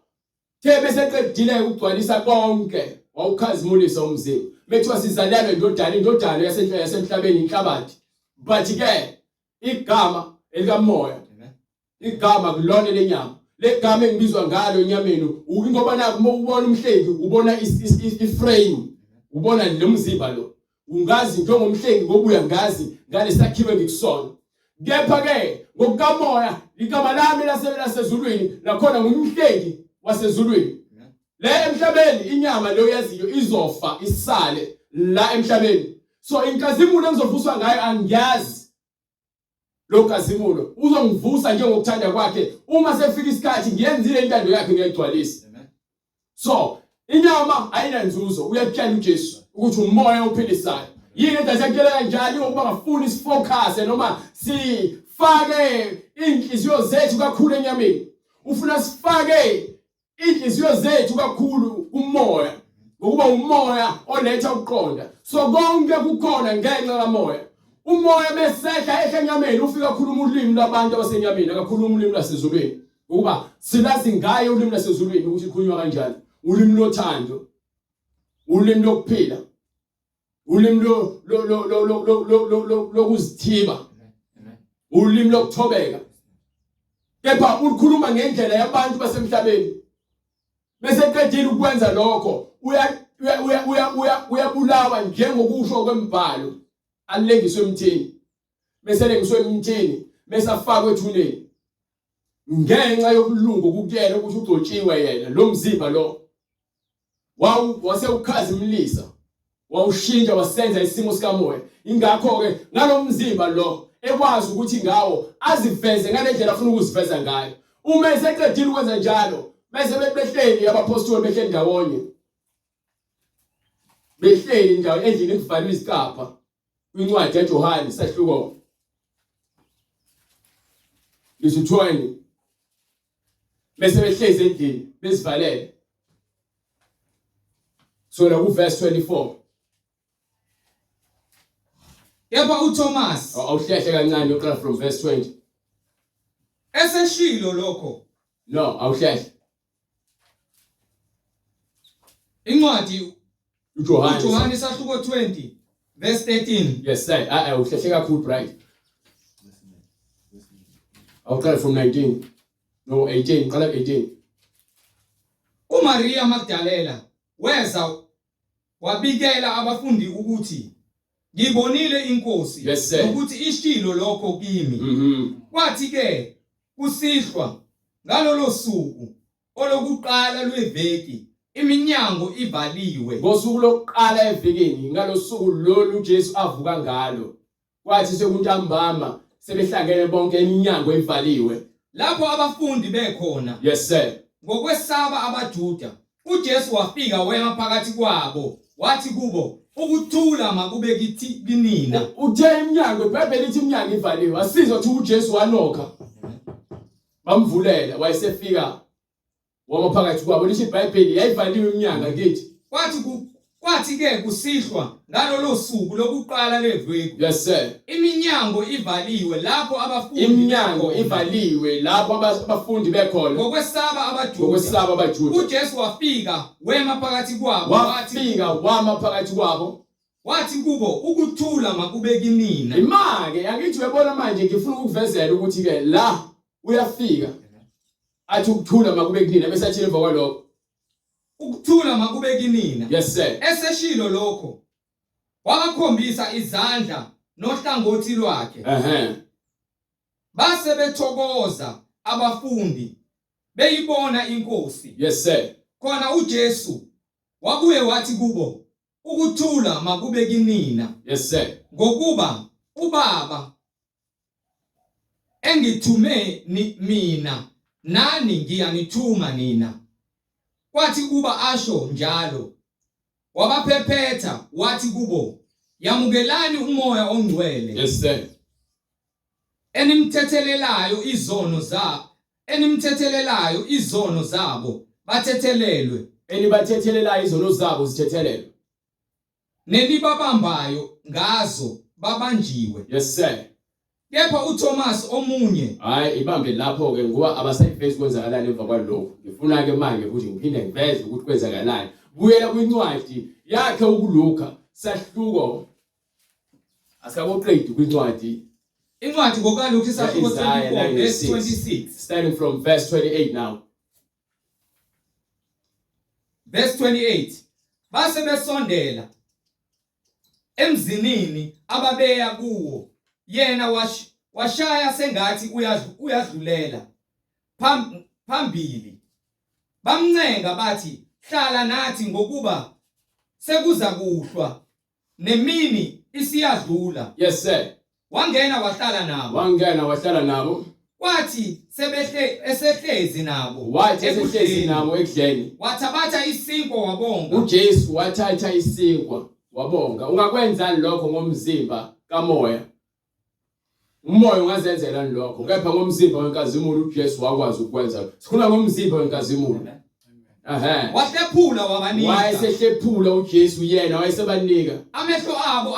the bese qedile ukugcwalisa konke wawukhazimulisa umzimba. Bethiwa sizalelwe indodana yasemhlabeni inhlabathi. But ke igama elikamoya, igama kulona lenyama. Legama engibizwa ngalo enyameni ngoba naku ubona umhlengi ubona iframe, ubona lo mzimba lo. Ungazi njengomhlengi ngoba uyangazi ngale sakhiwe ngikusona. Kepha ke ngokukamoya igama lami lasezulwini nakhona ngumhlengi wasezulwini. Le emhlabeni inyama leyo yaziyo izofa isale la emhlabeni. So inkazimulo engizovuswa ngayo angiyazi. Lo nkazimulo uzongivusa njengokuthanda kwakhe. Uma sefika isikhathi ngiyenzile intando yakhe ngiyayigcwalisa. So inyama ayinanzuzo, uyakutyala uJesu ukuthi umoya ophilisayo. Yini endasekela kanjani ukuba ngafuni isifocus noma sifake inhliziyo zethu kakhulu enyameni. Ufuna sifake inhliziyo zethu kakhulu kumoya ngokuba umoya oletha ukuqonda. So konke kukhona ngenxa kamoya. Umoya besehla enyameni ufika kakhulu ulimi labantu abasenyameni, akakhuluma ulimi lasezulwini. Ukuba silazi ngaye ulimi lasezulwini ukuthi likhulunywa kanjani. Ulimi lothando, ulimi lokuphila, ulimi lokuzithiba, ulimi lokuthobeka. Kepha ukhuluma ngendlela yabantu basemhlabeni. Bese qedile ukwenza lokho uyabulawa njengokusho kwemibhalo alengiswe emthini. meselengiswe emthini mesafakwe ethuneni ngenxa yokulunga kukuyena ukuthi ugcotshiwe yena lo mzimba lo wasewukhazimlisa wawushintsha wasenza isimo sikamoya ingakho ke ngalomzimba lo ekwazi ukuthi ngawo aziveze ngalendlela afuna ukuziveza ngayo uma eseqedile ukwenza njalo bese behleli abapostoli behleli ndawonye behleli ndawo endlini ekuvalwe izikapha kwincwadi kaJohane sahluko lesi-20 bese behlezi endlini besivalele so la ku verse 24 Kepha uThomas awuhlehle kancane uqala from verse 20 eseshilo lokho no awuhlehle incwadi uJohane uJohane sahluko 20 verse 13 yes sir awuhlehle kakhulu right awuqala from 19 no 18 qala 18 uMaria Magdalena weza wabikela abafundi ukuthi ngibonile inkosi Yes, sir. ukuthi ishilo lokho kimi mhm kwathi ke kusihlwa ngalolo suku olokuqala lweveki iminyango ivaliwe ngosuku lokuqala evikini ngalosuku lolu uJesu avuka ngalo kwathi sekuntambama sebehlangene bonke iminyango ivaliwe lapho abafundi bekhona yes sir ngokwesaba abaJuda uJesu wafika wema phakathi kwabo wathi kubo ukuthula makube kithi kinina uthe iminyango iBhayibheli lithi iminyango ivaliwe asizwa ukuthi uJesu wanokha bamvulela wayesefika wama phakathi kwabo lithi iBhayibheli yayivaliwe iminyango kithi kwathi ke kusihlwa ngalolo suku lokuqala leveki yes sir iminyango ivaliwe lapho abafundi iminyango ivaliwe lapho abafundi bekhona ngokwesaba abaJuda uJesu wafika wema phakathi kwabo wama phakathi kwabo wathi kubo ukuthula makube kinina imake angithi uyabona manje ngifuna ukukuvezela ukuthi ke la uyafika athi ukuthula makube kinina bese athi emva kwalokho ukuthula makube kinina yes sir eseshilo lokho wakakhombisa izandla nohlangothi lwakhe base bethokoza abafundi beyibona inkosi yes sir khona uJesu wabuye wathi kubo ukuthula makube kinina yes sir ngokuba ubaba engithume mina nani ngiyanithuma nina kwathi kuba asho njalo wabaphephetha wathi kubo yamukelani umoya ongcwele yes sir enimthethelelayo izono zabo bathethelelwe enibathethelelayo izono zabo zithethelelwe nenibabambayo ngazo babanjiwe yes sir kepha uThomas omunye hayi ibambe lapho ke ngoba abasayivezi kwenzakalani emva kwalokho ngifuna ke manje ukuthi ngiphinde ngiveze ukuthi kwenzakalani buyela kwincwadi yakhe ukuluka sahluko asikaboqedi kwincwadi incwadi ngokaLuka isahluko 24 verse 26 starting from verse 28 now verse 28 base besondela emzinini ababeya kuwo yena washaya sengathi uyadlulela phambili bamncenga bathi hlala nathi ngokuba sekuza kuhlwa nemini isiyadlula yes sir wangena wahlala nabo kwathi esehlezi nabo ekudleni wathabatha isinkwa wabonga uJesu wathatha isinkwa wabonga ungakwenzani lokho ngomzimba kamoya umoya ungazenzela lokho kepha ngomzimba wenkazimulo uJesu wakwazi ukwenza sikhuluma ngomzimba wenkazimulo wahlephula wabanika wayesehlephula uJesu yena wayesebanika amehlo abo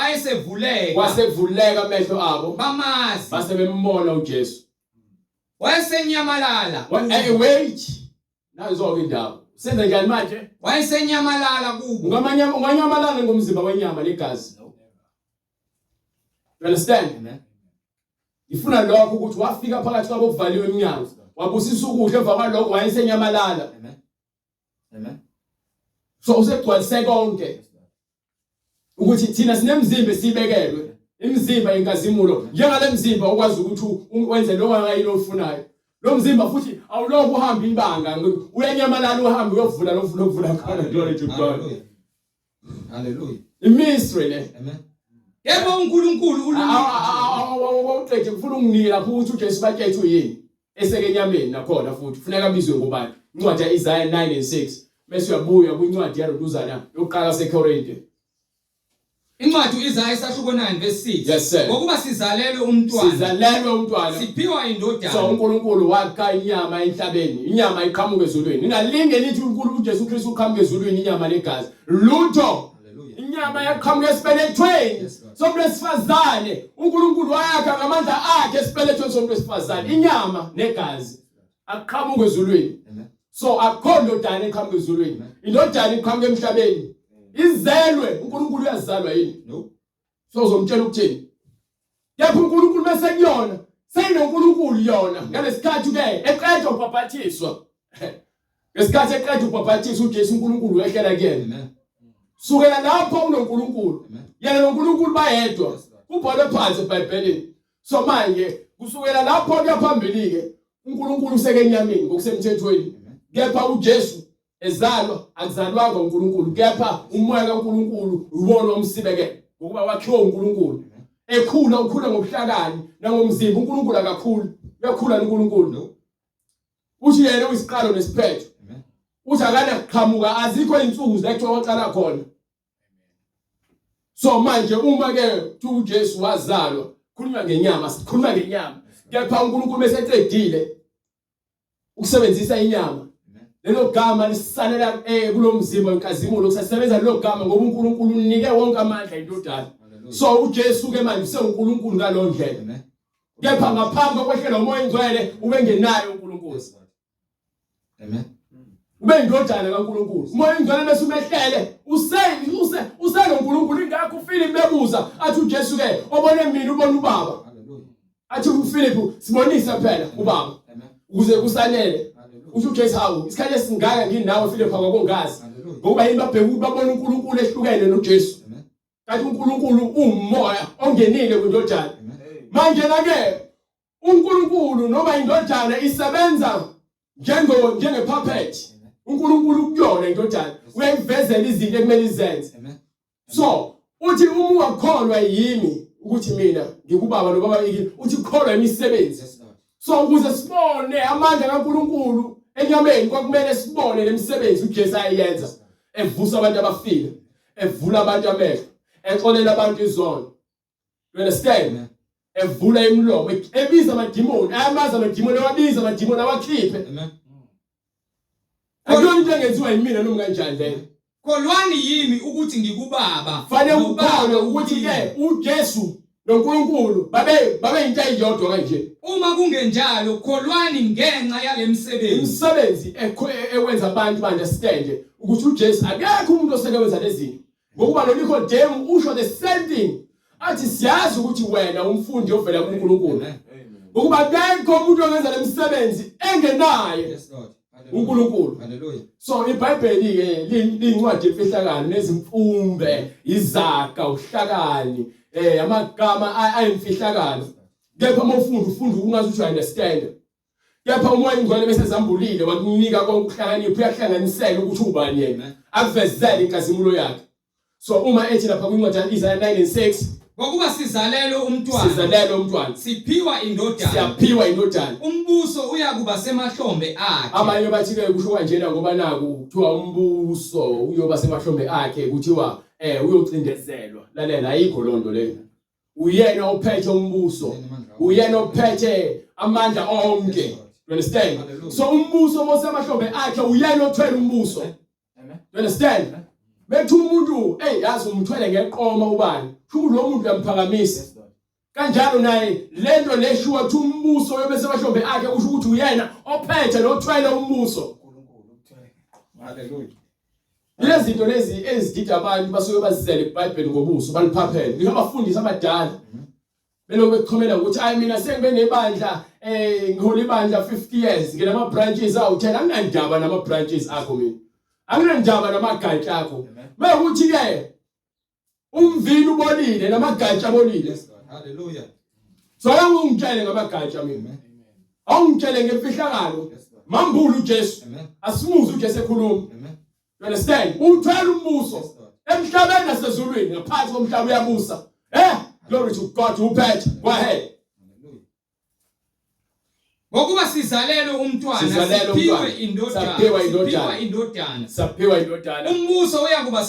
wasevuleka amehlo abo bamazi base bembona uJesu wayesenyamalala wait nazo-ke indaba senza njani manje wayesenyamalala kubo unganyamalala ngomzimba wenyama legazi you understand ifuna lokho ukuthi wafika phakathi kwabo kuvaliwe iminyango wabusisa ukudla emva kwalokho wayesenyamalala amen so usegcwalise konke ukuthi thina sinemzimba esibekelwe imizimba yenkazimulo njengale mzimba ukwazi ukuthi wenze lokho angayilo ofunayo. Lo mzimba futhi awuloko uhamba ibanga uyanyamalala uhambe uyovula lokuvula khona glory to God. Hallelujah. Imistry le. Amen. Yebo uNkulunkulu uqede kufuna unginike lapho ukuthi uJesu bakethu yini esekenyameni nakhona futhi kufuneka bizwe ngobani. Incwadi yaIsaiah 9:6 bese uyabuya kwincwadi yaLozana yokuqala seKorinte. Incwadi uIsaiah isahluko 9:6. Yes sir. Ngokuba sizalelwe umntwana. Siphiwa indodana. So uNkulunkulu wakha inyama emhlabeni. Inyama iqhamuka ezulwini. Ningalinge lithi uNkulunkulu uJesu Kristu uqhamuka ezulwini inyama legazi. Lutho. Inyama yaqhamuka esibelethweni. Somuntu wesifazane. uNkulunkulu wayakha ngamandla akhe esibelethweni somuntu wesifazane. Inyama negazi aqhamuka ezulwini. So akho ndodana eqhamuka ezulwini. Indodana iqhamuka emhlabeni. Izelwe uNkulunkulu uyazalwa yini? No. So uzomtshela ukuthini? Yapha uNkulunkulu bese kuyona. SeyinoNkulunkulu yona. Ngalesikhathi ke eqedwa ukubhaphathiswa. Ngesikhathi eqedwa ukubhaphathiswa uJesu uNkulunkulu wehlela kuyena. Amen. Sukela lapho unoNkulunkulu. Yena noNkulunkulu bayedwa. Kubhalwe phansi eBhayibhelini. So manje kusukela lapho kuyaphambili ke uNkulunkulu usekenyameni ngokusemthethweni. Kepha uJesu ezalwa akuzalwanga uNkulunkulu kepha umoya kaNkulunkulu ubona omsibeke ngokuba wakhiwa uNkulunkulu. Ukhula ngobuhlakani nangomzimba uNkulunkulu akakhulu. Uyakhula uNkulunkulu. Uthi yena uyisiqalo nesiphetho. Uthi akana kuqhamuka azikho insuku zakho waqala khona. So manje uma ke uJesu wazalwa khuluma ngenyama. Kepha uNkulunkulu meseqedile ukusebenzisa inyama. Lelo gama lisanela kulo mzimba wenkazimulo kusasebenza lelo gama ngoba uNkulunkulu unike wonke amandla indodana. So uJesu ke manje useNkulunkulu ngalo ndlela. Kepha ngaphambi kokwehlela umoya ingcwele ube ngenayo uNkulunkulu. Amen. Ube indodana kaNkulunkulu. Umoya ingcwele bese umehlele useNkulunkulu ingakho uPhilip bebuza athi uJesu ke obone mina ubona ubaba. Hallelujah. Athi uPhilip sibonisa phela ubaba. Amen. Ukuze kusanele. Uthi uJesu hawo isikhathi esingaka nginawe Philip akongazi. Ngoba yini babheka ukuthi babona uNkulunkulu ehlukene noJesu. Amen. Kanti uNkulunkulu umoya ongenile kwindodana. Manje la ke uNkulunkulu noma indodana isebenza njengepuppet. uNkulunkulu kuyona indodana uyayivezela izinto ekumele izenze. So uthi uma ungakholwa yimi ukuthi mina ngikubaba nobaba yini uthi kholwa imisebenzi. So ukuze sibone amandla kaNkulunkulu enyameni kwakumele sibone lemisebenzi uJesu ayenza. Evusa abantu abafile, evula abantu amehlo, exolela abantu izono. You understand? Evula imilomo, ebiza amadimoni, ayamaza amadimoni, awabiza amadimoni awakhiphe. Amen. Akuyona into engenziwa yimina noma kanjani leyo. Kholwani yimi ukuthi ngikubaba. Fanele ukholwe ukuthi ke uJesu noNkulunkulu babe into eyodwa kanje. Uma kungenjalo kholwani ngenxa yale misebenzi. Imisebenzi ewenza abantu understand ukuthi uJesu akekho umuntu osebenza lezinto. Ngokuba lo Nicodemus usho the same thing. Athi siyazi ukuthi wena umfundi ovela kuNkulunkulu. Ngokuba akekho umuntu owenza lemisebenzi engenaye. Yes Lord. uNkulunkulu. Hallelujah. So iBhayibheli ke lincwadi efihlakalo nezimfumbe, izaga, uhlakani, amagama ayimfihlakalo. Kepha ufunda ungazi ukuthi understand. Kepha umoya ingcwele bese zambulile wakunika konke ukuhlakanipha uyahlanganisela ukuthi ubani yena. Akuvezele inkazimulo yakhe. So uma ethi lapha kwincwadi yaIsaiah 9:6 ngokuba sizalelwe umntwana siphiwa indodana umbuso uyakuba semahlombe akhe. Abanye bathi ke kusho kanjena ngoba naku kuthiwa umbuso uyoba semahlombe akhe kuthiwa uyocindezelwa. Lalela ayikho lonto leyo. Uyena ophethe umbuso, uyena ophethe amandla onke. You understand? So umbuso mosemahlombe akhe uyena othwele umbuso. You understand? Bethu umuntu yazi umthwele ngeqoma ubani lo muntu uyamphakamise kanjalo naye lento leshuwa ukuthi umbuso yobese mahlombe akhe kusho ukuthi uyena ophethe nothwele umbuso. Hallelujah. Lezi zinto lezi ezidida abantu basuke bazizele eBhayibheli ngobuso baliphaphele ngiyabafundisa abadala belokho bekukhomela ukuthi mina sengibe nebandla ngihola ibandla 50 years nginama branches awu10 anginandaba nama branches akho mina anginandaba namagatsha akho. Mekuthi ke umvini ubolile namagatsha abolile Hallelujah. So ungitshele ngamagatsha mina. Awungitshele ngemfihlakalo. Mambulu uJesu. Asimuze uJesu ekhuluma. You understand? Uthwele umbuso. Emhlabeni nasezulwini ngaphansi komhlaba uyabusa. Glory to God. Uphethe. Go ahead. Ngokuba sizalelwe umntwana siphiwe indodana umbuso uyakuba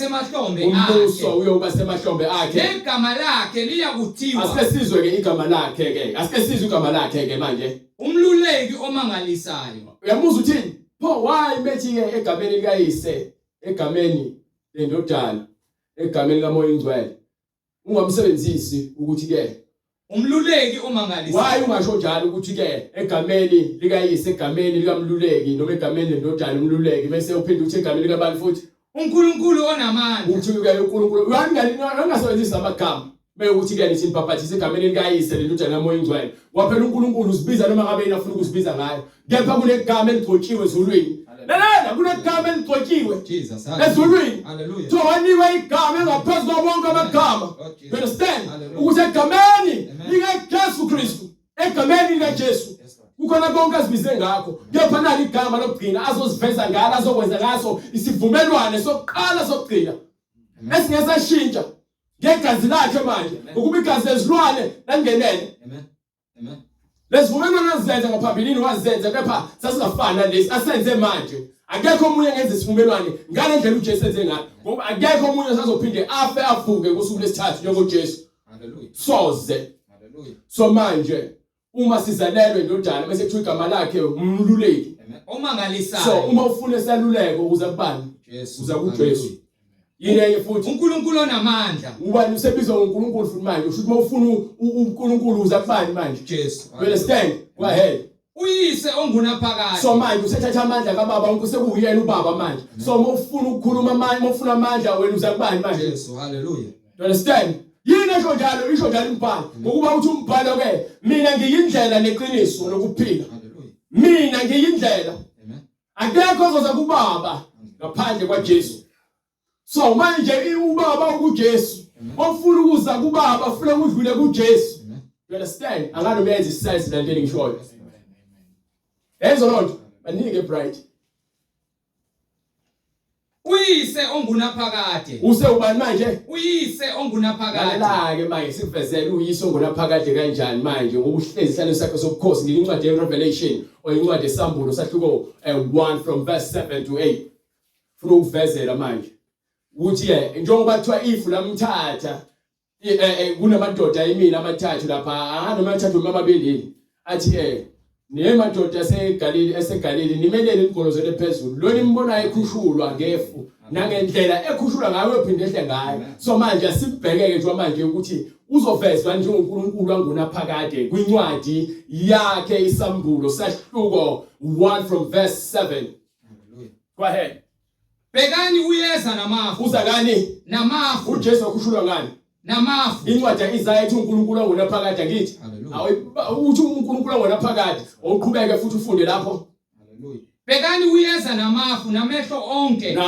semahlombe akhe negama lakhe liyakuthiwa asike sizwe ke igama lakhe ke asike sizwe igama lakhe ke manje umluleki omangalisayo. Uyamuza uthini pho why bethi ke egameni likayise egameni lendodana egameni kaMoya Ingcwele ungamsebenzisi ukuthi ke umluleki omangalisayo. Why ungasho njalo ukuthi ke egameni likayise egameni likamluleki noma egameni lendodana umluleki bese uphinde uthi egameni likabani futhi uNkulunkulu onamandla. uthi ke uNkulunkulu ungasebenzisa amagama bekuthi ke nithi nibhabhathise egameni likayise lendodana kaMoya Ingcwele waphela uNkulunkulu usibiza noma ngabe yena afuna ukusibiza ngayo kepha kunegama eligcotshiwe ezulwini. Lalela kunegama eligcotshiwe Jesus. ezulwini. Hallelujah. So waniwe igama engaphezulu kwabonke amagama. You understand? Ukuthi egameni likaYesu Kristu egameni likaJesu kukhona konke asibize ngakho kepha nali igama lokugcina azoziveza ngalo azokwenza ngaso isivumelwano sokuqala sokugcina esingesashintsha ngegazi lakhe manje ukuba igazi lezilwane langenene. Amen. Lesivumelwano azenza ngaphambilini wazenza kepha sasingafani nalesi asenze manje. Akekho omunye ngenza isivumelwano ngale ndlela uJesu enze ngayo ngoba akekho omunye sazophinde afe avuke kusuku lesithathu njengoJesu. Hallelujah. Soze. Hallelujah. So manje uma sizalelwe indodana bese kuthiwa igama lakhe umluleki. Omangalisayo. So uma ufuna isaluleko uza kubani? Jesu. Uza kuJesu. Yini futhi uNkulunkulu onamandla. ubani usebizwa ngoNkulunkulu futhi manje usho uma ufuna uNkulunkulu uza kubani manje? Jesu. You understand? Go ahead. Uyise ongunaphakade. So manje usethatha amandla kaBaba usekuyena uBaba manje. So uma ufuna ukukhuluma manje uma ufuna amandla wena uza kubani manje? Jesu. Hallelujah. You understand? Yini esho njalo umbhalo ngokuba uthi umbhalo ke mina ngiyindlela neqiniso nokuphila. Hallelujah. Mina ngiyindlela. Amen. Akekho ozoza kuBaba ngaphandle kwaJesu. So manje uBaba ukuJesu ofuna ukuza kuBaba ufuna ukudlule kuJesu. You understand? Angalo benza isisayizi landeni ngishoyo. Enzo lonto banike bright. Uyise ongunaphakade. Use ubani manje? Uyise ongunaphakade. La ke manje sivezele uyise ongunaphakade kanjani manje ngoba uhlezi ihlalo sakhe sobukhosi ngilincwadi yeRevelation oyincwadi esambulo sahluko 1 from verse 7 to 8. Funa ukuvezela manje. Uthi njengoba kuthiwa ifu lamthatha kunamadoda emini amathathu lapha anganoma amathathu noma amabili athi nemadoda eseGalili nimelele ingolozelo ephezulu lo nimbona ekhushulwa ngefu nangendlela ekhushulwa ngayo ephinde ehle ngayo. So manje asibhekeke nje manje ukuthi uzovezwa njengoNkulunkulu angunaphakade kwincwadi yakhe isambulo sahluko 1 from verse 7. Hallelujah. Go ahead. Bhekani uyeza namafu. Uza kani? Namafu. uJesu wakhushulwa ngani? Namafu. Incwadi yaIsaya ithi uNkulunkulu angunaphakade ngithi. Uthi uNkulunkulu angunaphakade uqhubeke futhi ufunde lapho. Hallelujah. Bhekani uyeza namafu namehlo onke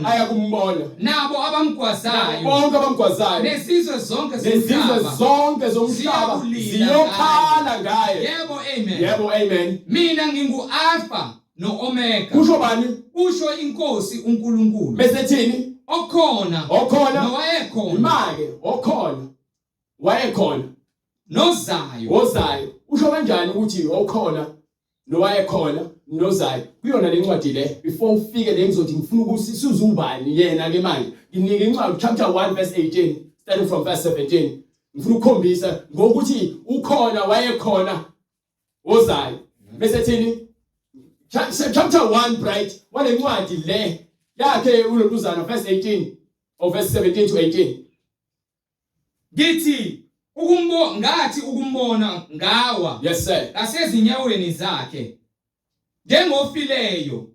ayakumbona nabo abamgwazayo bonke abamgwazayo nesizwe zonke zomhlaba ziyokhala ngaye. Yebo amen. Yebo amen. Mina ngingu-Alpha no-Omega. Kusho bani? Kusho iNkosi uNkulunkulu. Bese thini? Okhona nowayekhona. Imake okhona wayekhona nozayo. Usho kanjani ukuthi okhona nowayekhona nozayo? Kuyona lencwadi le before ufike le ngizothi ngifuna ukuthi sizubani yena ke manje. Nginike incwadi chapter 1 verse 18 starting from verse 17. Ngifuna ukukhombisa ngokuthi ukhona wayekhona ozayo. Bese thini? Chapter 1 bright wale ncwadi le yakhe uLozana verse 18 or verse 17 to 18. Ngithi ngathi ukumbona ngawa. Yes sir. Asezinyaweni zakhe njengofileyo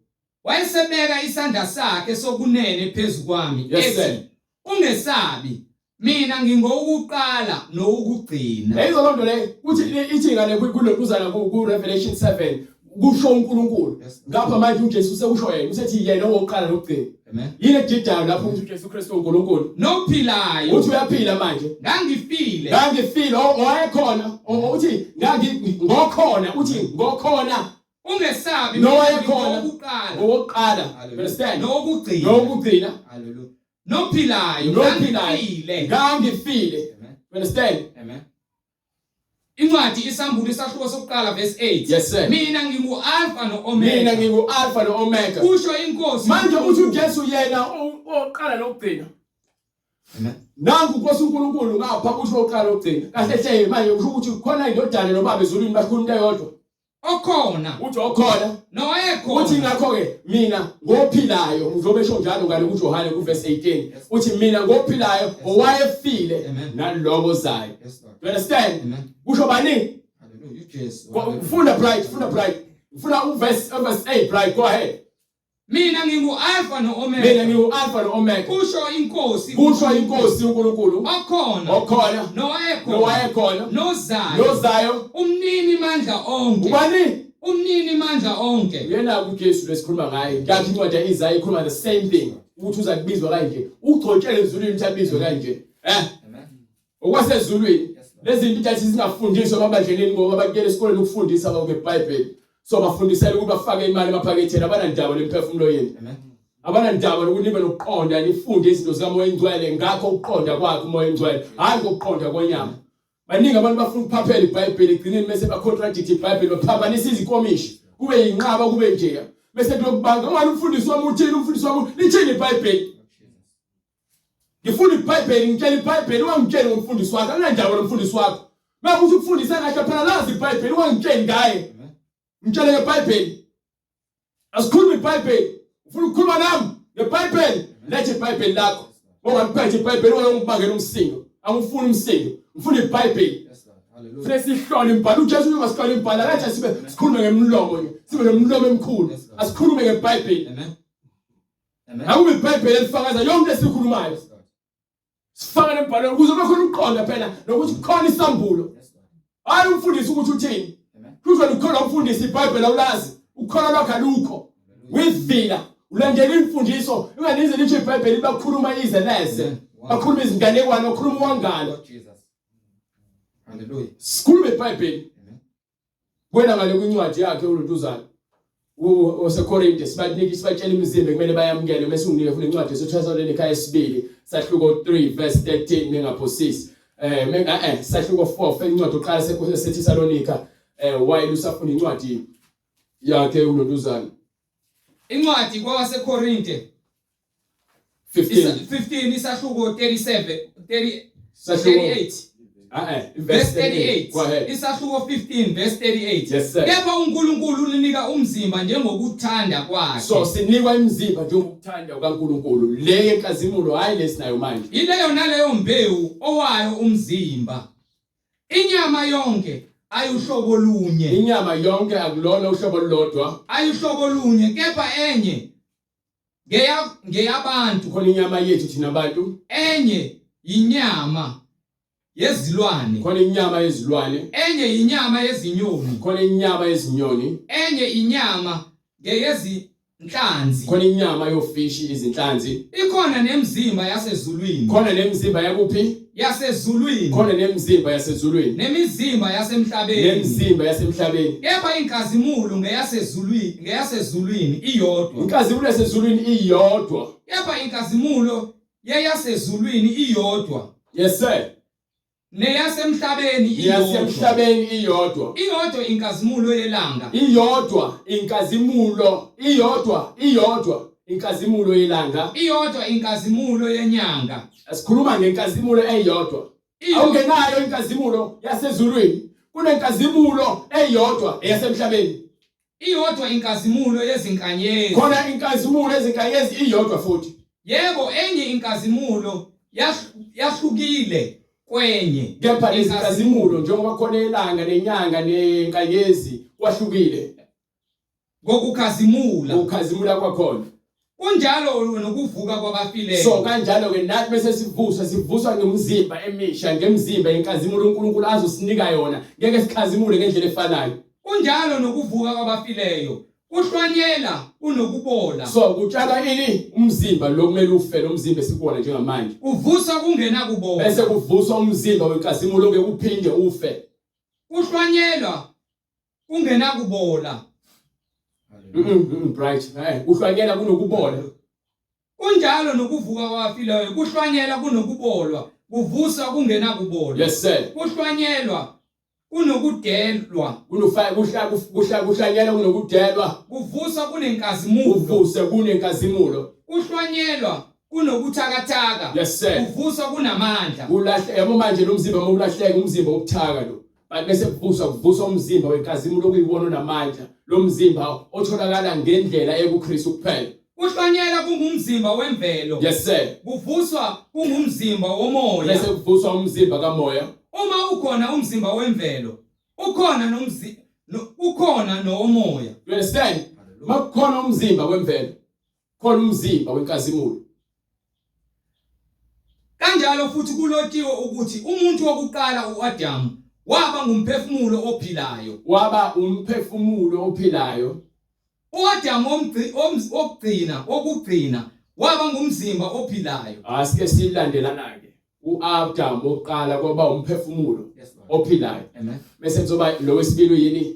wayesebeka isandla sakhe sokunene phezulu kwami. Yes sir. Ungesabi mina ngingowokuqala nowokugcina. Lezo lonto le uthi ithi ngale kuLozana ku Revelation 7 kusho uNkulunkulu Yes, Lord. ngapha manje uJesu sekusho yena usethi yena owokuqala nokugcina Amen. yini edidayo lapho uJesu Kristu uNkulunkulu Nophilayo uthi uyaphila manje ngangifile ngangifile owayekhona uthi ngokhona uthi ngokhona ungesabi nowayekhona owokuqala owokuqala Hallelujah. understand nokugcina nokugcina hallelujah nophilayo ngangifile ngangifile Amen. understand Amen. Incwadi isambulo isahluko sokuqala verse 8. Yes, sir. Mina ngingu Alpha no mina Omega. ngingu Alpha no Omega Kusho inkosi. manje uthi uJesu yena oqala nokugcina Amen. nangu Nkosi uNkulunkulu ngapha kusho oqala nokugcina kahle hle manje kusho ukuthi khona indodana nobaba ezulwini bakhuluma into eyodwa Okhona uthi okhona nowayekhona. uthi ngakho ke mina ngophilayo ngizobe esho njalo ngale kuJohane ku verse 18 uthi mina ngophilayo owayefile Amen. nalobo zayo Yes, Lord. you understand Amen. kusho bani Hallelujah. Ujesu. funda bright funda uverse 8 bright go ahead Mina ngingu Alpha no mina Omega. ngingu Alpha no Omega Kusho inkosi. kusho inkosi uNkulunkulu Okhona okhona nowayekhona nowayekhona nozayo nozayo umnini mandla onke. ubani Umnini mandla onke. uyena uJesu lesikhuluma ngaye ngakho incwadi yaIsaya ikhuluma the same thing ukuthi uza kubizwa kanje ugcotshele ezulwini mthabizwe kanje Amen. okwasezulwini lezi zinto ethi singafundiswa amabandleleni ngoba bakuyele esikoleni ukufundisa ngeBhayibheli so bafundisela ukuthi bafake imali emaphaketheni abanandaba lemphefumulo yenu Amen. abanandaba nokuthi nibe nokuqonda nifunde izinto zikamoya engcwele ngakho ukuqonda kwakhe umoya engcwele hayi ngokuqonda kwenyama baningi abantu bafuna ukuphaphela iBhayibheli igcineni bese bacontradict iBhayibheli baphambanisa izinkomishi kube yinqaba kube nje bese kulokubanga ungani umfundisi wami uthini umfundisi wami lithini iBhayibheli ngifunda iBhayibheli ngitshela iBhayibheli ungangitsheli ngomfundisi wakho anginandaba nomfundisi wakho makuthi ukufundisa kahle phela lazi iBhayibheli ungangitsheli ngaye ngitshele ngeBhayibheli asikhuluma iBhayibheli ufuna ukukhuluma nami ngeBhayibheli lethe iBhayibheli lakho ungaphethe iBhayibheli ungangibangela umsindo angifuni umsindo ngifuna iBhayibheli Yes, Lord. Hallelujah. Fese sihlole imbhalo uJesu ungasikole imbhalo kathi sibe sikhulume ngemlomo nje sibe nomlomo emkhulu Yes, Lord. asikhulume ngeBhayibheli Amen. Amen. akube iBhayibheli elifakaza yonke esikhulumayo Yes, Lord. sifaka nembhalo ukuze bekhona ukuqonda phela nokuthi kukhona isambulo Yes, Lord. hayi umfundisi ukuthi uthini Amen. kuze ukholwa umfundisi iBhayibheli awulazi ukholwa lokho alukho wivila ulandela imfundiso unganize lithi iBhayibheli bakhuluma ize neze Amen. bakhuluma izinganekwane bakhuluma wangalo Lord Jesus. Hallelujah. sikhulume iBhayibheli Amen. kwena ngale kwincwadi yakhe uLutuzana oseKorinte sibatshela imizimba kumele bayamukele bese unginike futhi incwadi yesithwasaleni ekhaya esibili sahluko 3 verse 13 mengaphosisi sahluko 4 incwadi oqala seThesalonika while usafuna incwadi yakhe uLutuzana Incwadi kwabaseKorinte 15 isahluko 38 verse 38 go ahead isahluko 15 verse 38 Yes, sir. kepha uNkulunkulu ulinika umzimba njengokuthanda kwakhe so sinikwa imizimba njengokuthanda kaNkulunkulu le yenkazimulo hayi lesinayo manje ileyo naleyo mbewu owayo umzimba inyama yonke ayuhlobo lunye inyama yonke akulona uhlobo olulodwa ayuhlobo lunye kepha enye ngeyabantu khona inyama yethu thina abantu enye yinyama yezilwane khona inyama yezilwane enye yinyama yezinyoni khona inyama yezinyoni enye inyama ngeyezinhlanzi khona inyama yofishi izinhlanzi ikhona nemzimba yasezulwini khona nemizimba yakuphi yasezulwini khona nemizimba yasezulwini nemizimba yasemhlabeni nemizimba yasemhlabeni kepha inkazimulo ngeyasezulwini iyodwa inkazimulo yasezulwini iyodwa kepha inkazimulo yeyasezulwini iyodwa yes sir neyasemhlabeni iyodwa yasemhlabeni iyodwa iyodwa inkazimulo yelanga iyodwa inkazimulo iyodwa inkazimulo yelanga iyodwa inkazimulo yenyanga asikhuluma ngenkazimulo eyodwa awungenayo inkazimulo yasezulwini kunenkazimulo eyodwa eyasemhlabeni iyodwa inkazimulo yezinkanyezi khona inkazimulo ezinkanyezi iyodwa futhi yebo enye inkazimulo yahlukile kwenye kepha izinkazimulo njengoba khona ilanga nenyanga nenkanyezi kwahlukile ngokukhazimula ukukhazimula kwakhona kunjalo nokuvuka kwabafileyo so kanjalo ke nathi bese sivuswa ngemizimba emisha ngemizimba inkazimulo uNkulunkulu azosinika yona ngeke sikhazimule ngendlela efanayo kunjalo nokuvuka kwabafileyo kuhlwanyela unokubola So kutshala ini umzimba lo kumele ufe lo mzimba esikubona njengamanje. uvusa kungena kubola Bese kuvuswa umzimba wenkazimulo ke uphinde ufe. kuhlwanyelwa kungena kubola Bright. Uhlwanyela kunokubola. kunjalo nokuvuka kwabafileyo kuhlwanyela kunokubolwa kuvusa kungena kubola Yes sir. kuhlwanyelwa kunokudelwa Kuhlanyela kunokudelwa. kuvusa kunenkazimulo Uvuse kunenkazimulo. kuhlwanyelwa kunokuthakathaka Yes sir. kuvusa kunamandla Ulahle yabo manje lo mzimba mawulahleka umzimba obuthaka lo. Bese kuvuswa umzimba wenkazimulo okuyibona namandla. Lo mzimba otholakala ngendlela ekuKristu kuphela. kuhlwanyela kungumzimba wemvelo Yes sir. kuvuswa kungumzimba womoya Bese kuvuswa umzimba kamoya. uma ukhona umzimba wemvelo ukhona nowomoya You understand? Makukhona umzimba wemvelo. Khona umzimba wenkazimulo. kanjalo futhi kulotshiwe ukuthi umuntu wokuqala uAdamu waba ngumphefumulo ophilayo Waba umphefumulo ophilayo. uAdamu okugcina waba ngumzimba ophilayo Asike silandelana ke. uAdam oqala kwaba umphefumulo ophilayo. Amen. Bese kuzoba lo wesibili yini?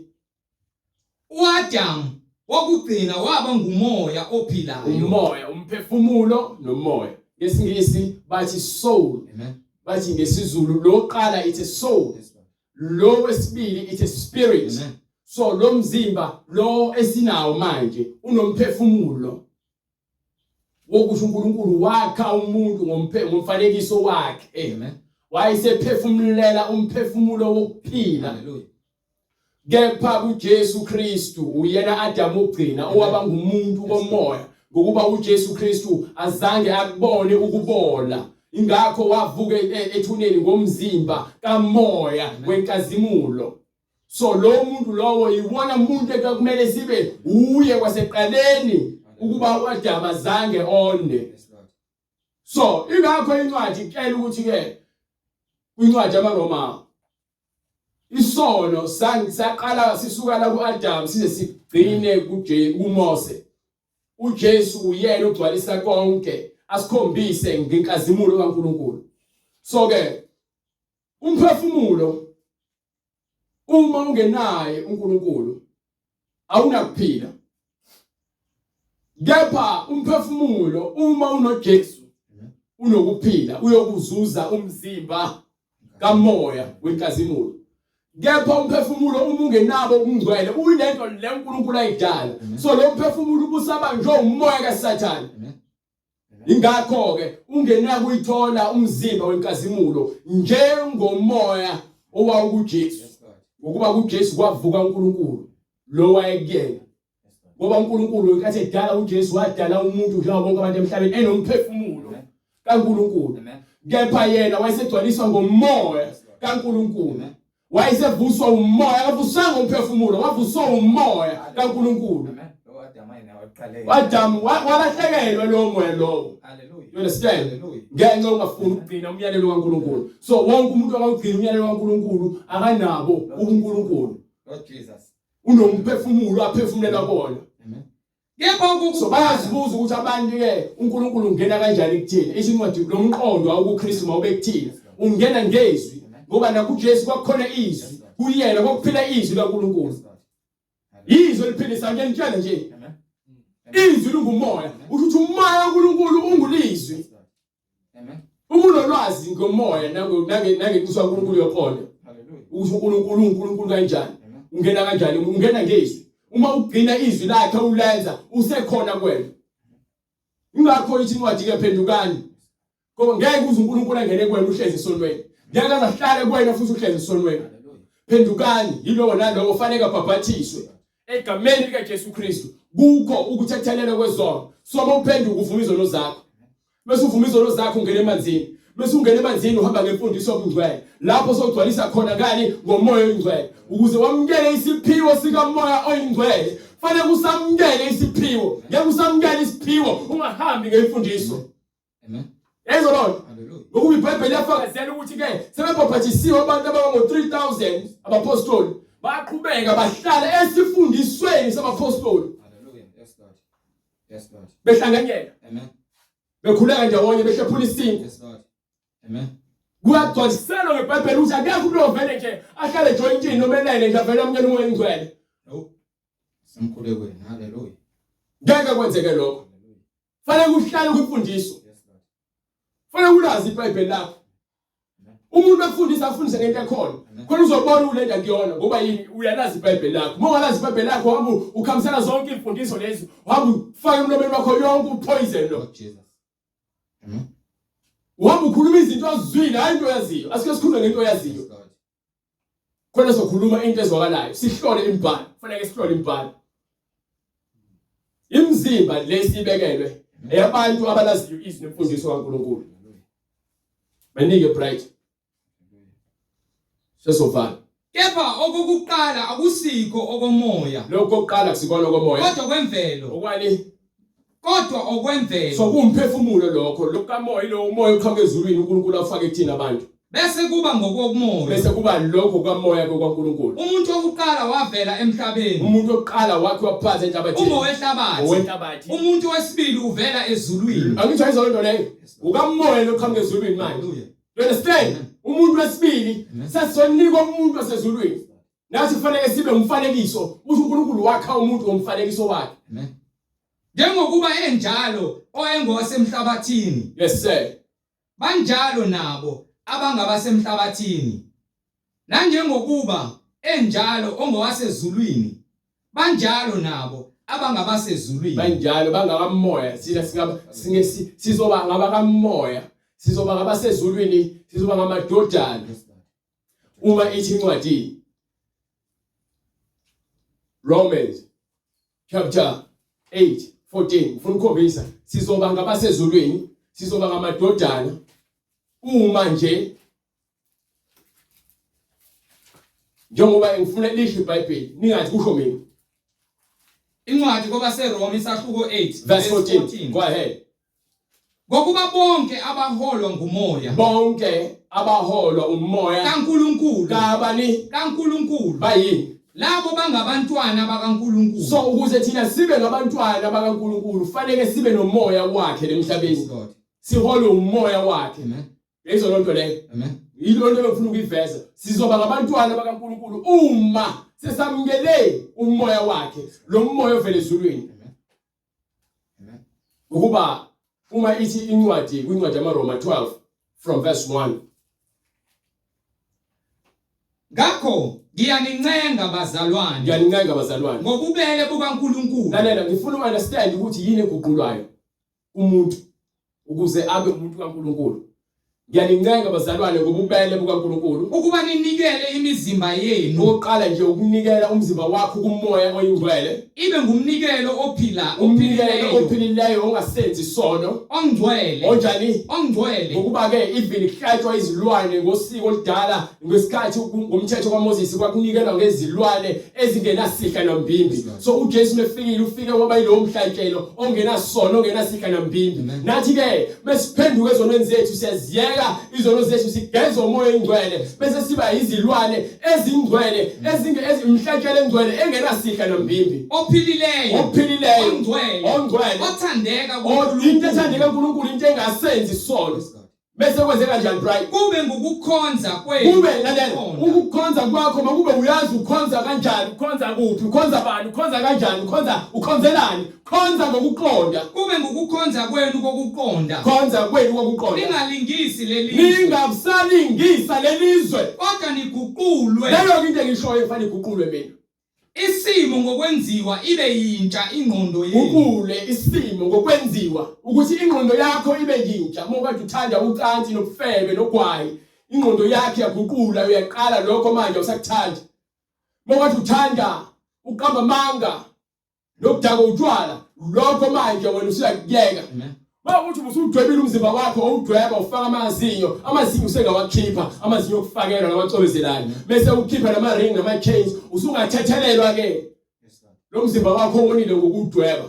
uAdamu okugcina waba ngumoya ophilayo Umoya, umphefumulo nomoya. Ngesingisi bathi soul. Amen. Bathi ngesizulu lo qala it's a soul. Lo wesibili it's a spirit. Amen. So lo mzimba lo esinawo manje unomphefumulo. Wokusho uNkulunkulu wakha umuntu ngomfanekiso wakhe. Amen. Wayesephefumulela umphefumulo wokuphila. Hallelujah. Kepha uJesu Kristu uyena Adamu ogcina owaba ngumuntu komoya ngokuba uJesu Kristu azange akubone ukubola ingakho wavuka ethuneni ngomzimba kamoya wenkazimulo. So lo muntu lowo yiwona umuntu ekukumele sibe uye kwaseqaleni ukuba uAdamu azange onde. So ingakho incwadi itshela ukuthi ke kwincwadi yamaRoma isono saqala sisuka la kuAdam size sigcine kuMose. uJesu uyena ogcwalisa konke asikhombise ngenkazimulo kaNkulunkulu. So ke umphefumulo uma ungenaye uNkulunkulu awunakuphila. Kepha umphefumulo uma unoJesu unokuphila uyokuzuza umzimba kamoya wenkazimulo. Kepha umphefumulo uma ungenabo ungcwele uyilento le uNkulunkulu ayidala. So lo mphefumulo ubusaba nje umoya kaSathane. Ingakho ke ungena kuyithola umzimba wenkazimulo njengomoya owawukuJesu. Ngokuba kuJesu kwavuka uNkulunkulu lo wayekuyena. Ngoba uNkulunkulu enkathi edala uJesu wadala umuntu njengoba bonke abantu emhlabeni enomphefumulo kaNkulunkulu. Kepha yena wayesegcwaliswa ngomoya kaNkulunkulu. Wayesevuswa umoya, akavusanga umphefumulo, wavuswa umoya kaNkulunkulu. Adamu walahlekelwa lo moya lowo. Hallelujah. You understand? Hallelujah. Ngenxa ungafuni ukugcina umyalelo kaNkulunkulu. So wonke umuntu akawugcina umyalelo kaNkulunkulu akanabo uNkulunkulu. Lord Jesus. Unomphefumulo aphefumulela bona. Amen. Kepha So bayazibuza ukuthi abantu ke uNkulunkulu ungena kanjani kuthina? Isincwadi lo mqondo awukuKristu mawubekuthina. Ungena ngezwi ngoba nakuJesu kwakhona izwi. Kuyena kokuphila izwi laNkulunkulu. Izwi liphilisa ngentshela nje. Izwi lungumoya. Ukuthi umoya kaNkulunkulu ungulizwi. Amen. Umunolwazi ngomoya nangekuswa kaNkulunkulu yoqonda. Hallelujah. Ukuthi uNkulunkulu kanjani? Ungena kanjani? Ungena ngezwi. Uma ugcina izwi lakhe ulenza usekhona kwena. Ingakho ithi incwadi ke phendukani. Ngoba ngeke uze uNkulunkulu angene kwena uhlezi esonweni. Ngeke azahlale kwena futhi uhlezi esonweni. Phendukani yilowo nalowo fanele abhabhathiswe egameni likaJesu Kristu. Kukho ukuthethelelwa kwezono. Soma uphenduka uvuma izono zakho. Bese uvuma izono zakho ungena emanzini. Bese ungena emanzini uhamba ngemfundiso yobungcwele. Lapho sokugcwalisa khona ngani ngomoya oyingcwele. Ukuze wamukele isiphiwo sikamoya oyingcwele. Fanele usamukele isiphiwo. Ngeke usamukele isiphiwo ungahambi ngemfundiso. Amen. Yezo Lord. Hallelujah. Ngokuba iBhayibheli yafakazela ukuthi ke sebebhabhathisiwe abantu abango 3000 abapostoli baqhubeka bahlala esifundisweni sabapostoli Hallelujah. Yes, Lord. Yes, Lord. behlanganyela Amen. bekhuleka ndawonye behlephula isinto Yes, Lord. Amen. kuyagcwaliselwa ngeBhayibheli ukuthi akekho umuntu ovele nje ahlale jointini noma elele nje avele amnyeni umoya engcwele. No. Simkhulekweni. Hallelujah. Ngeke kwenzeke lokho. Hallelujah. Fanele uhlale kwimfundiso. Yes, Lord. Fanele ulazi iBhayibheli lakho. Umuntu efundisa afundise ngento ekhona. Khona uzobona ulenda kuyona ngoba yini uyalazi iBhayibheli lakho. Uma ungalazi iBhayibheli lakho uhamba ukhamisela zonke imfundiso lezi, uhamba ufaka emlomeni wakho yonke upoison lo. Lord Jesus. Amen. Uhamba ukhuluma izinto ozizwile hayi into oyaziyo. Asike sikhulume ngento oyaziyo. Yes, Lord. Khona sokhuluma into ezwakalayo. Sihlole imibhalo. Kufanele sihlole imibhalo. Imizimba lesibekelwe eyabantu abalaziyo izwi nemfundiso kaNkulunkulu. Banike bright. Sesofana. Kepha okokuqala akusikho okomoya. Lokho kokuqala kusikona komoya. Kodwa kwemvelo. Okwani? Kodwa okwemvelo. So kumphefumulo lokho lokamoya ilo umoya uqhamuke ezulwini uNkulunkulu afake kuthina abantu. Bese kuba ngokomoya. Bese kuba lokho kamoya kwaNkulunkulu. Umuntu wokuqala wavela emhlabeni. Umuntu wokuqala wakhe waphatha enhlabathini. Owehlabathi. Umuntu wesibili uvela ezulwini. Angithi ayizonto leyo. Ukamoya loqhamuke ezulwini manje. You understand? Umuntu wesibili sesizonika umuntu wasezulwini. Nathi kufanele sibe umfanekiso. Uthi uNkulunkulu wakha umuntu ngomfanekiso wakhe. Amen. Njengokuba enjalo oyengowasemhlabathini. Yes sir. Banjalo nabo abangabasemhlabathini. Nanjengokuba enjalo ongowasezulwini. Banjalo nabo abangabasezulwini. Banjalo bangakamoya sizoba ngabakamoya. Sizoba ngabasezulwini, sizoba ngamadodana. Uma ithi incwadi Romans chapter 8:14 ufuna ukukhombisa sizoba ngabasezulwini, sizoba ngamadodana uma nje njengoba ngifuna lisho iBhayibheli ningathi kusho mina. Incwadi kwabaseRoma isahluko 8 verse 14. Go ahead. Ngokuba bonke abaholwa ngumoya. Bonke abaholwa umoya kaNkulunkulu. Kabani? kaNkulunkulu. Bayini? Labo bangabantwana bakaNkulunkulu. So ukuze thina sibe ngabantwana bakaNkulunkulu fanele sibe nomoya wakhe emhlabeni. Siholwe umoya wakhe. Amen. Lezo lonto leyo. Amen. Yilonto engifuna ukuyiveza. Sizoba ngabantwana bakaNkulunkulu uma sesamukele umoya wakhe. Lo moya ovela ezulwini. Amen. Ukuba uma ithi incwadi kwincwadi yamaRoma 12 from verse 1. Ngakho ngiyanincenga bazalwane. Ngobubele bukaNkulunkulu. Lalela ngifuna uunderstand ukuthi yini eguqulwayo umuntu ukuze abe umuntu kaNkulunkulu. Ngiyanincenga bazalwane ngobubele bukaNkulunkulu ukuba ninikele imizimba yenu. Oqala nje ukunikela umzimba wakho kumoya oyingcwele. Ibe ngumnikelo ophilileyo ongasenzi isono. Ongcwele. Onjani? Ongcwele. Ngokuba ke even ihlatshwa izilwane ngosiko oludala ngesikhathi ngomthetho kaMoses kwakunikelwa ngezilwane ezingenasihla nambimbi. So uJesu mefikile ufike waba yilowo mhlatshelo ongenasono ongenasihla nambimbi. Nathi ke mesiphenduka ezonweni zethu siyaziyeka izono zethu sigeza umoya engcwele bese siba izilwane ezingcwele ezimhlatshelo engcwele engenasihla nambimbi. Ophilileyo. Ongcwele. Othandeka kuNkulunkulu. Into ethandeka kuNkulunkulu into engasenzi isono. Bese kwenzeka kanjani bright? Kube ngokukhonza kwenu. Kube lalela ukukhonza kwakho makube uyazi ukhonza kanjani, ukhonza kuphi, ukhonza bani, ukhonza kanjani, ukhonzelani, khonza ngokuqonda. Kube ngokukhonza kwenu kokuqonda. Khonza kwenu kokuqonda. Ningalingisi lelizwe. Ningasalingisa lelizwe. Kodwa niguqulwe. Leyo into engishoyo efanele iguqulwe mina. Isimo ngokwenziwa ibe yintsha ingqondo yenu. Uqule isimo ngokwenziwa ukuthi ingqondo yakho ibe yintsha. Uma kade uthanda ucansi nobufebe nogwayi, ingqondo yakho yaguqula uyaqala lokho manje usakuthanda. Uma kade uthanda uqamba manga nokudaka utshwala, lokho manje wena usuyakuyeka. Mawuthi usudwebile umzimba wakho awudweba ufaka amazinyo usengawakhipha amazinyo okufakela namacobezelayo bese ukhipha nama ring nama chains usungathethelelwa ke lo mzimba wakho onile ngokudweba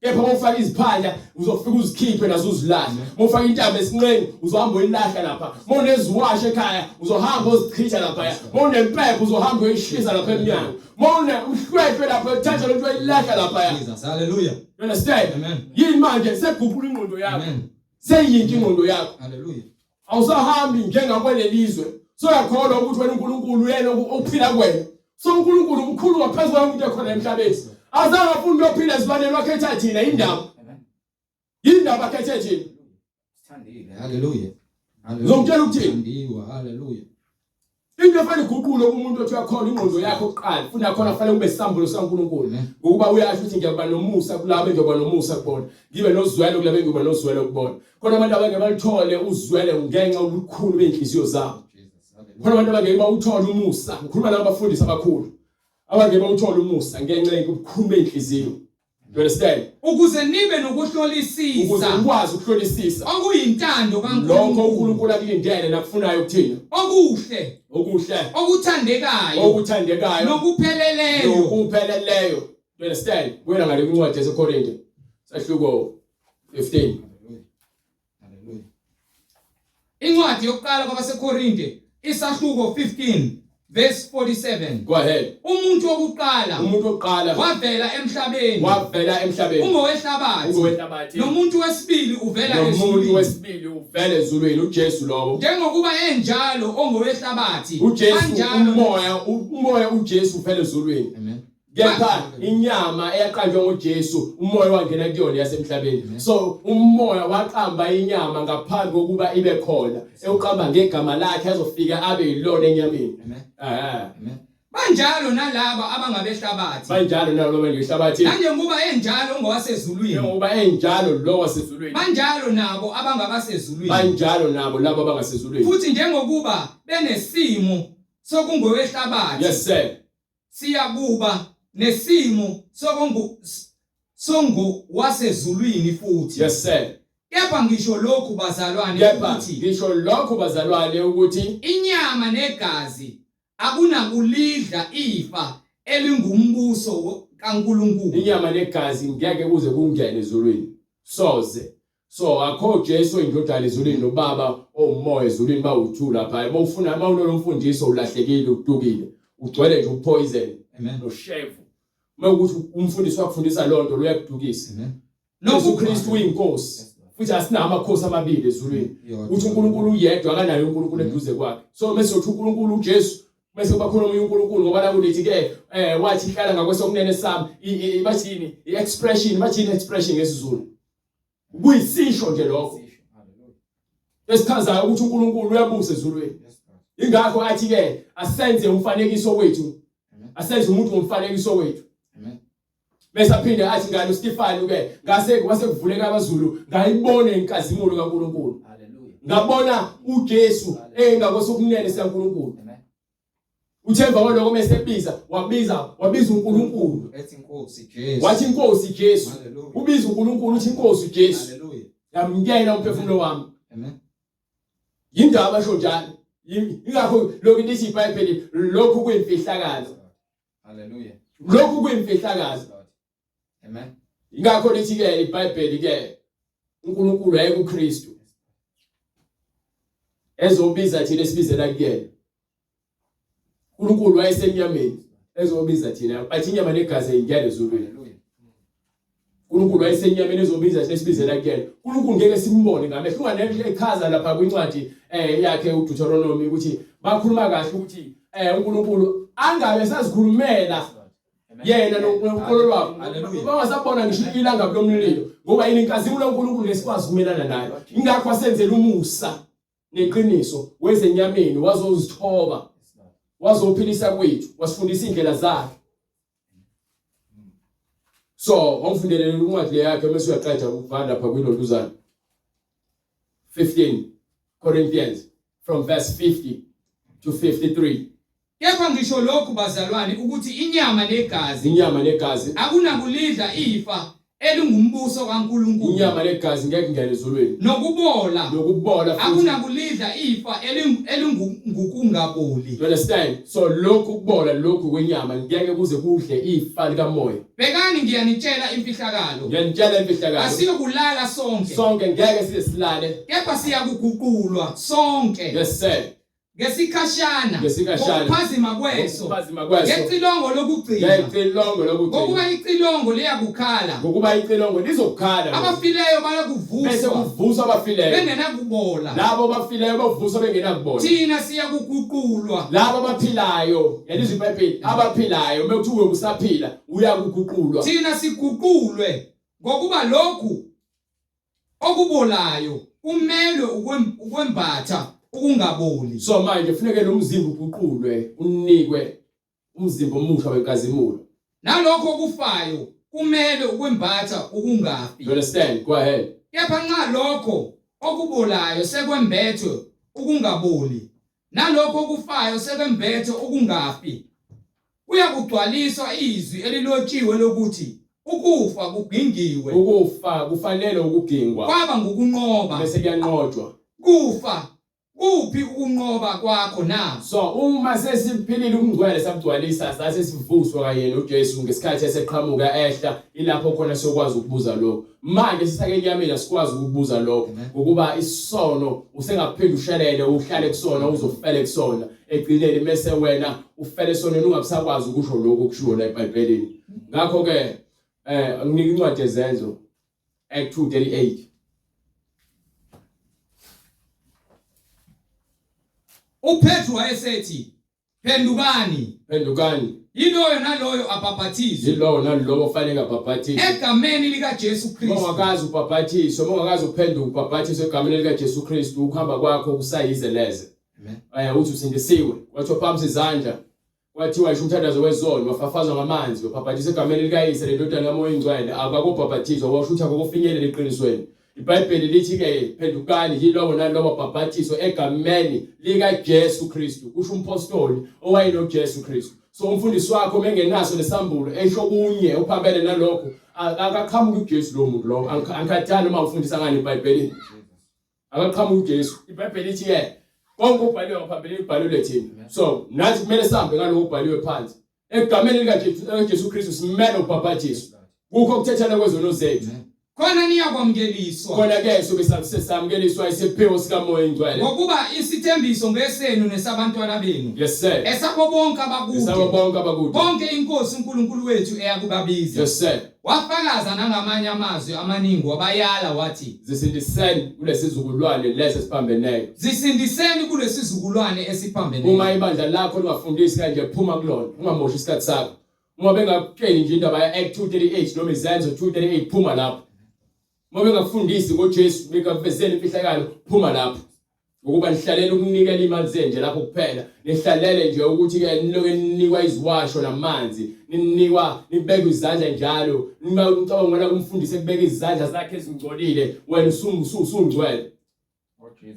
Kepha mawufaka iziphanya uzofika uzikhiphe nazo uzilahla. Mawufaka intaba esinqeni uzohamba uyilahla lapha. Mawuneziwashe ekhaya uzohamba uzichitha lapha. Mawunempepho uzohamba uyishisa lapha eminyango. Mawune uhlwethe lapha uthatha lento uyilahla lapha. Jesus. Hallelujah. You understand? Amen. Yini manje seguqula ingqondo yakho. Amen. Seyinki ingqondo yakho. Hallelujah. Awusahambi njengakwelelizwe. So yakholwa ukuthi wena uNkulunkulu uyena ophila kwena. So uNkulunkulu umkhulu ngaphezulu kwamntu ekhona emhlabeni. Azange afune ukuphila esibaneni wakhetha thina indaba. Indaba akhethe thina. Sithandile. Hallelujah. Ngizomtshela ukuthini? Sithandiwa. Hallelujah. Into efana iguqulo kumuntu othi uyakhona ingqondo yakho oqala. Funa khona kufanele ube isambulo sikaNkulunkulu. Ngokuba uyasho ukuthi ngiyakuba nomusa kulabo engiyoba nomusa kubona. Ngibe nozwelo kulabo engiyoba nozwelo kubona. Khona abantu abangeke balithole uzwele ngenxa yobukhulu benhliziyo zabo. Khona abantu abangeke bawuthole umusa. Ngikhuluma nabafundisi abakhulu. Abangeke bawuthole umusa ngenxa yobukhulu benhliziyo. You understand? Ukuze nibe nokuhlolisisa. Ukuze ukwazi ukuhlolisisa. Okuyintando Lokho kaNkulunkulu. uNkulunkulu akulindele nakufunayo ukuthina. Okuhle. Okuhle. Okuthandekayo. Okuthandekayo. Nokupheleleyo. Nokupheleleyo. You understand? Wena ngale incwadi yaseKorinte. Sahluko 15. Hallelujah. Incwadi yokuqala kwabaseKorinte isahluko 15 verse 47. Go ahead. Umuntu wokuqala wavela emhlabeni. Wavela emhlabeni. Ungowehlabathi. Nomuntu wesibili uvela ezulwini. Nomuntu wesibili uvela ezulwini uJesu lowo. Njengokuba enjalo ongowehlabathi. Umoya uJesu uvela ezulwini. Amen. Kepha inyama eyaqanjwa ngoJesu umoya wangena kuyona yasemhlabeni. So umoya waqamba inyama ngaphambi kokuba ibe khona. Ewuqamba ngegama lakhe azofika abe yilona enyameni. Amen. Banjalo nalabo abangabehlabathi. Banjalo nalabo abangabehlabathi. Nanjengoba enjalo ongowasezulwini. Njengoba enjalo lo wasezulwini. Banjalo nabo abangabasezulwini. Banjalo nabo labo abangasezulwini. Futhi njengokuba benesimo sokungowehlabathi. Yes sir. Siyakuba nesimo wasezulwini futhi. Yes sir. Kepha ngisho lokhu bazalwane ukuthi inyama negazi akunakulidla ifa elingumbuso kaNkulunkulu. Inyama negazi ngeke kuze kungene ezulwini. Soze. So akho Jesu indodana ezulwini noBaba omoya ezulwini bawuthula lapha. Bawufuna mawunolomfundiso ulahlekile udukile. Ugcwele nje upoison. Amen. Noshevu. Mawukuthi umfundisi wakufundisa lonto luyakudukisa. Amen. Yesu Kristu uyinkosi. Futhi asina amakhosi amabili ezulwini. Uthi uNkulunkulu uyedwa akanayo uNkulunkulu eduze kwakhe. So mase uthi uNkulunkulu uJesu mase kubakhona omunye uNkulunkulu ngoba la kulithi ke wathi hlala ngakwesokunene sami bathini expression ngesizulu. Kuyisisho nje lokho. Esichazayo ukuthi uNkulunkulu uyabusa ezulwini. Ingakho athi ke asenze umfanekiso wethu. Asenze umuntu ngomfanekiso wethu. Amen. Bese aphinde athi ngalo Stefano ke ngase kuvuleka abaZulu ngayibona inkazimulo kaNkulunkulu. Hallelujah. Ngabona uJesu engakwesokunene sikaNkulunkulu. Amen. Uthemba kwaloko mesebiza wabiza uNkulunkulu. Ethi inkosi Jesu. Wathi inkosi Jesu. Hallelujah. Ubiza uNkulunkulu uthi inkosi Jesu. Hallelujah. Yamngena umphefumulo wami. Amen. Indaba basho njalo. Ingakho lokho lithi iBhayibheli lokhu kuyimfihlakazi. Hallelujah. Lokhu kuyimfihlakazi. Amen. Ingakho lithi ke iBhayibheli ke uNkulunkulu ayeKuKristu. Ezobiza thina esibizela kuyena. uNkulunkulu wayesenyameni ezobiza thina bathi inyama negazi ayingene ezulwini. uNkulunkulu wayesenyameni ezobiza thina esibizela kuyena. uNkulunkulu ngeke simbone ngamehlo. Unganele ekhaza lapha kwincwadi yakhe uDeuteronomy ukuthi bakhuluma kahle ukuthi uNkulunkulu angabe sazikhulumela yena noNkulunkulu lwabo. Bangasabona ngisho ilanga lomlilo ngoba inkazimulo uNkulunkulu lesikwazi kumelana nayo. Ingakho asenzela umusa neqiniso wezenyameni wazozithoba. Wazophilisa kwethu, wasifundisa indlela zakhe. So, ngomfundele incwadi yakhe mase uyaqeda ukuvala lapha kwilonduzana. 15 Corinthians from verse 50 to 53. Kepha ngisho lokhu bazalwane ukuthi inyama negazi akunakulidla ifa elingumbuso kaNkulunkulu inyama legazi ngeke ngene ezulwini nokubola nokubola futhi akunakulidla ifa elingukungaboli. you understand so lokhu kubola lokhu kwenyama ngeke kuze kudle ifa likamoya Bekani ngiyanitshela imfihlakalo ngiyanitshela imfihlakalo asiyokulala sonke ngeke sisilale kepha siyakuguqulwa sonke yes sir ngesikhashana ukuphazima kweso ngecilongo lokugcina ngokuba icilongo liyakukhala ngokuba icilongo lizokukhala abafileyo bese bayakuvuswa kuvuswa abafileyo bengenakubola labo bafileyo bavuswa bengenakubola thina siyakuguqulwa labo abaphilayo yalizwe iBhayibheli abaphilayo mekuthi usaphila uyakuguqulwa thina siguqulwe ngokuba lokhu okubolayo kumele ukwembatha ukungaboli. So manje kufuneka lo mzimba uguqulwe unikwe umzimba omusha wenkazimulo Nalokho okufayo kumele ukwembatha ukungafi. you understand go ahead Kepha nxa lokho okubolayo sekwembethwe ukungaboli nalokho okufayo sekwembethwe ukungafi kuyakugcwaliswa izwi elilotshiwe lokuthi ukufa kugingiwe ukufa kufanele ukugingwa kwaba ngokunqoba bese kuyanqotshwa kufa kuphi ukunqoba kwakho na. So uma sesiphilile ukungcwele sabugcwalisa sase sivuswa kayena uJesu ngesikhathi eseqhamuka ehla ilapho khona sokwazi ukubuza lokho manje sisake enyameni asikwazi ukubuza lokho ukuba isono usengaphinde ushelele uhlale kusona uzofela kusona egcineni bese wena ufele sonweni ungabusakwazi ukusho lokho okushiwo la eBhayibhelini ngakho ke nginika incwadi yezenzo Act 2:38 uPetru wayesethi phendukani yiloyo naloyo abhaphathizwe yiloyo nalowo ofanele abhaphathizwe egameni likaJesu Kristu ungakazi ubhaphathiswe ungakazi uphenduka ubhaphathiswe egameni likaJesu Kristu ukuhamba kwakho kusayize leze uthi usindisiwe wathiwa phambi izandla wathiwa isho umthandazo wezono wafafazwa ngamanzi wabhaphathiswa egameni likaYise lendodana kaMoya oyingcwele akakubhaphathizwa washutha kokufinyelela eqinisweni. iBhayibheli lithi ke phendukani yilowo nalowo abhaphathiswe egameni likaJesu Kristu kusho umpostoli owayenoJesu Kristu. So umfundisi wakho mengenaso lesambulo esho kunye uphambene nalokho akaqhamuka uJesu lo muntu lo angikhathani uma ufundisa ngani iBhayibheli akaqhamuka uJesu. iBhayibheli lithi konke ubhaliwe ngaphambili ibhalwe thina so nathi kumele sihambe ngaloko ubhaliwe phansi egameni likaJesu Kristu simele ubhaphathiswe kukho kuthethana kwezono zethu khona niyakwamukeliswa khona ke sobe samukeliswa isiphiwo sikaMoya oyingcwele ngokuba isithembiso ngesenu nesabantwana benu yes sir esabo bonke abakude bonke inkosi uNkulunkulu wethu eyakubabiza yes sir wafakaza nangamanye amazwi amaningi wabayala wathi zisindiseni kulesizukulwane lesi esiphambeneyo uma ibandla lakho lingafundisi kanje phuma kulona ungamoshi isikhathi sakho uma bengakutsheli nje indaba ya Act 2:38 noma izenzo 2:38 phuma lapho uma bengafundisi ngoJesu bekavezela imfihlakalo phuma lapho ukuba nihlalele ukunikela imali zenje lapho kuphela nihlalele nje ukuthi ke niloke ninikwa iziwasho namanzi ninikwa nibeke izandla njalo nima ucabanga ngona kumfundise kubeka izandla zakhe ezingcolile wena usungcwele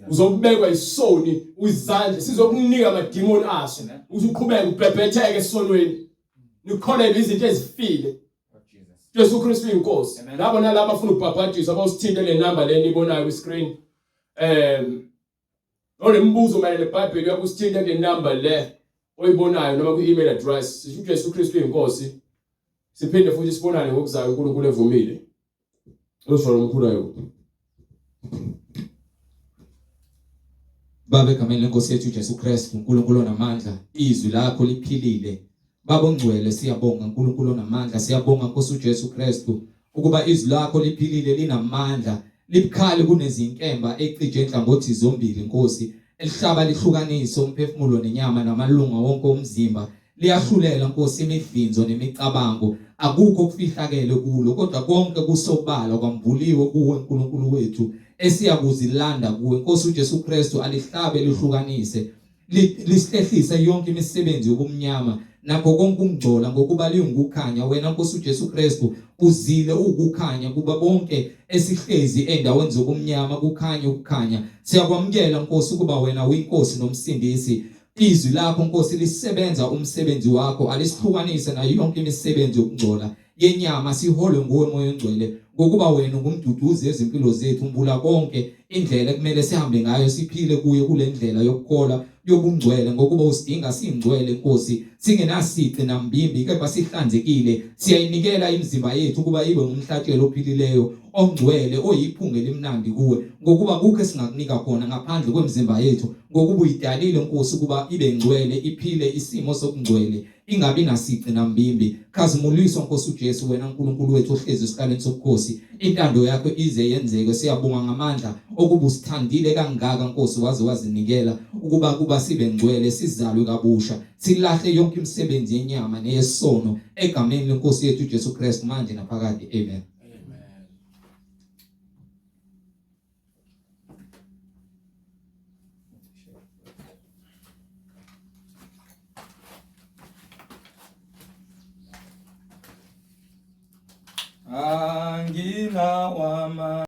uzobekwa isoni uzandla sizokunika amademoni aso uzuqhubeka ubhebhetheke esonweni nikholele izinto ezifile Jesu Kristu inkosi labo nalabo afuna ukubhaphathizwa abawusithinta le number le nibonayo ku screen onembuzo mayelana neBhayibheli uyakusithinta le number le oyibonayo noma ku email address sisho Jesu Kristu inkosi siphinde futhi sibonane ngokuzayo uNkulunkulu evumile usho umkhulu ayo Baba egameni lenkosi yethu Jesu Kristu uNkulunkulu onamandla izwi lakho liphilile Baba ongcwele siyabonga uNkulunkulu onamandla siyabonga Nkosi uJesu Kristu ukuba izwi lakho liphilile linamandla libukhali kunezinkemba ecije enhlangothi zombili Nkosi elihlaba lihlukanisa umphefumulo nenyama namalunga wonke omzimba liyahlulela Nkosi imivinzo nemicabango akukho kufihlakele kulo kodwa konke kusobala kwamvuliwe kuwe uNkulunkulu wethu esiyakuzilanda kuwe Nkosi uJesu Kristu alihlabe lihlukanise lisihlehlise yonke imisebenzi yokumnyama nakho konke ukungcola ngokuba liyungukhanya wena Nkosi uJesu Kristu uzile ukukhanya kuba bonke esihlezi endaweni zokumnyama kukhanya ukukhanya siyakwamukela Nkosi kuba wena uyinkosi nomsindisi izwi lakho Nkosi lisebenza umsebenzi wakho alisihlukanise nayo yonke imisebenzi yokungcola yenyama siholwe nguwe moya ongcwele ngokuba wena ungumduduzi ezimpilo zethu umbula konke indlela kumele sihambe ngayo siphile kuye kule ndlela yokukholwa yobungcwele ngokuba usidinga singcwele Nkosi singenasici nambimbi kepha sihlanzekile siyayinikela imizimba yethu kuba ibe ngumhlatshelo ophilileyo ongcwele oyiphunga elimnandi kuwe ngokuba kukho esingakunika khona ngaphandle kwemizimba yethu ngokuba uyidalile Nkosi kuba ibe ngcwele iphile isimo sokungcwele ingabi nasici nambimbi khazimuliswa Nkosi uJesu wena uNkulunkulu wethu ohlezi esikhaleni sobukhosi intando yakho ize yenzeke siyabonga ngamandla okuba usithandile kangaka Nkosi waze wazinikela ukuba sibe ngcwele sizalwe kabusha silahle yonke imisebenzi yenyama neyesono egameni lenkosi yethu uJesu Kristu manje naphakade amen. Angina wama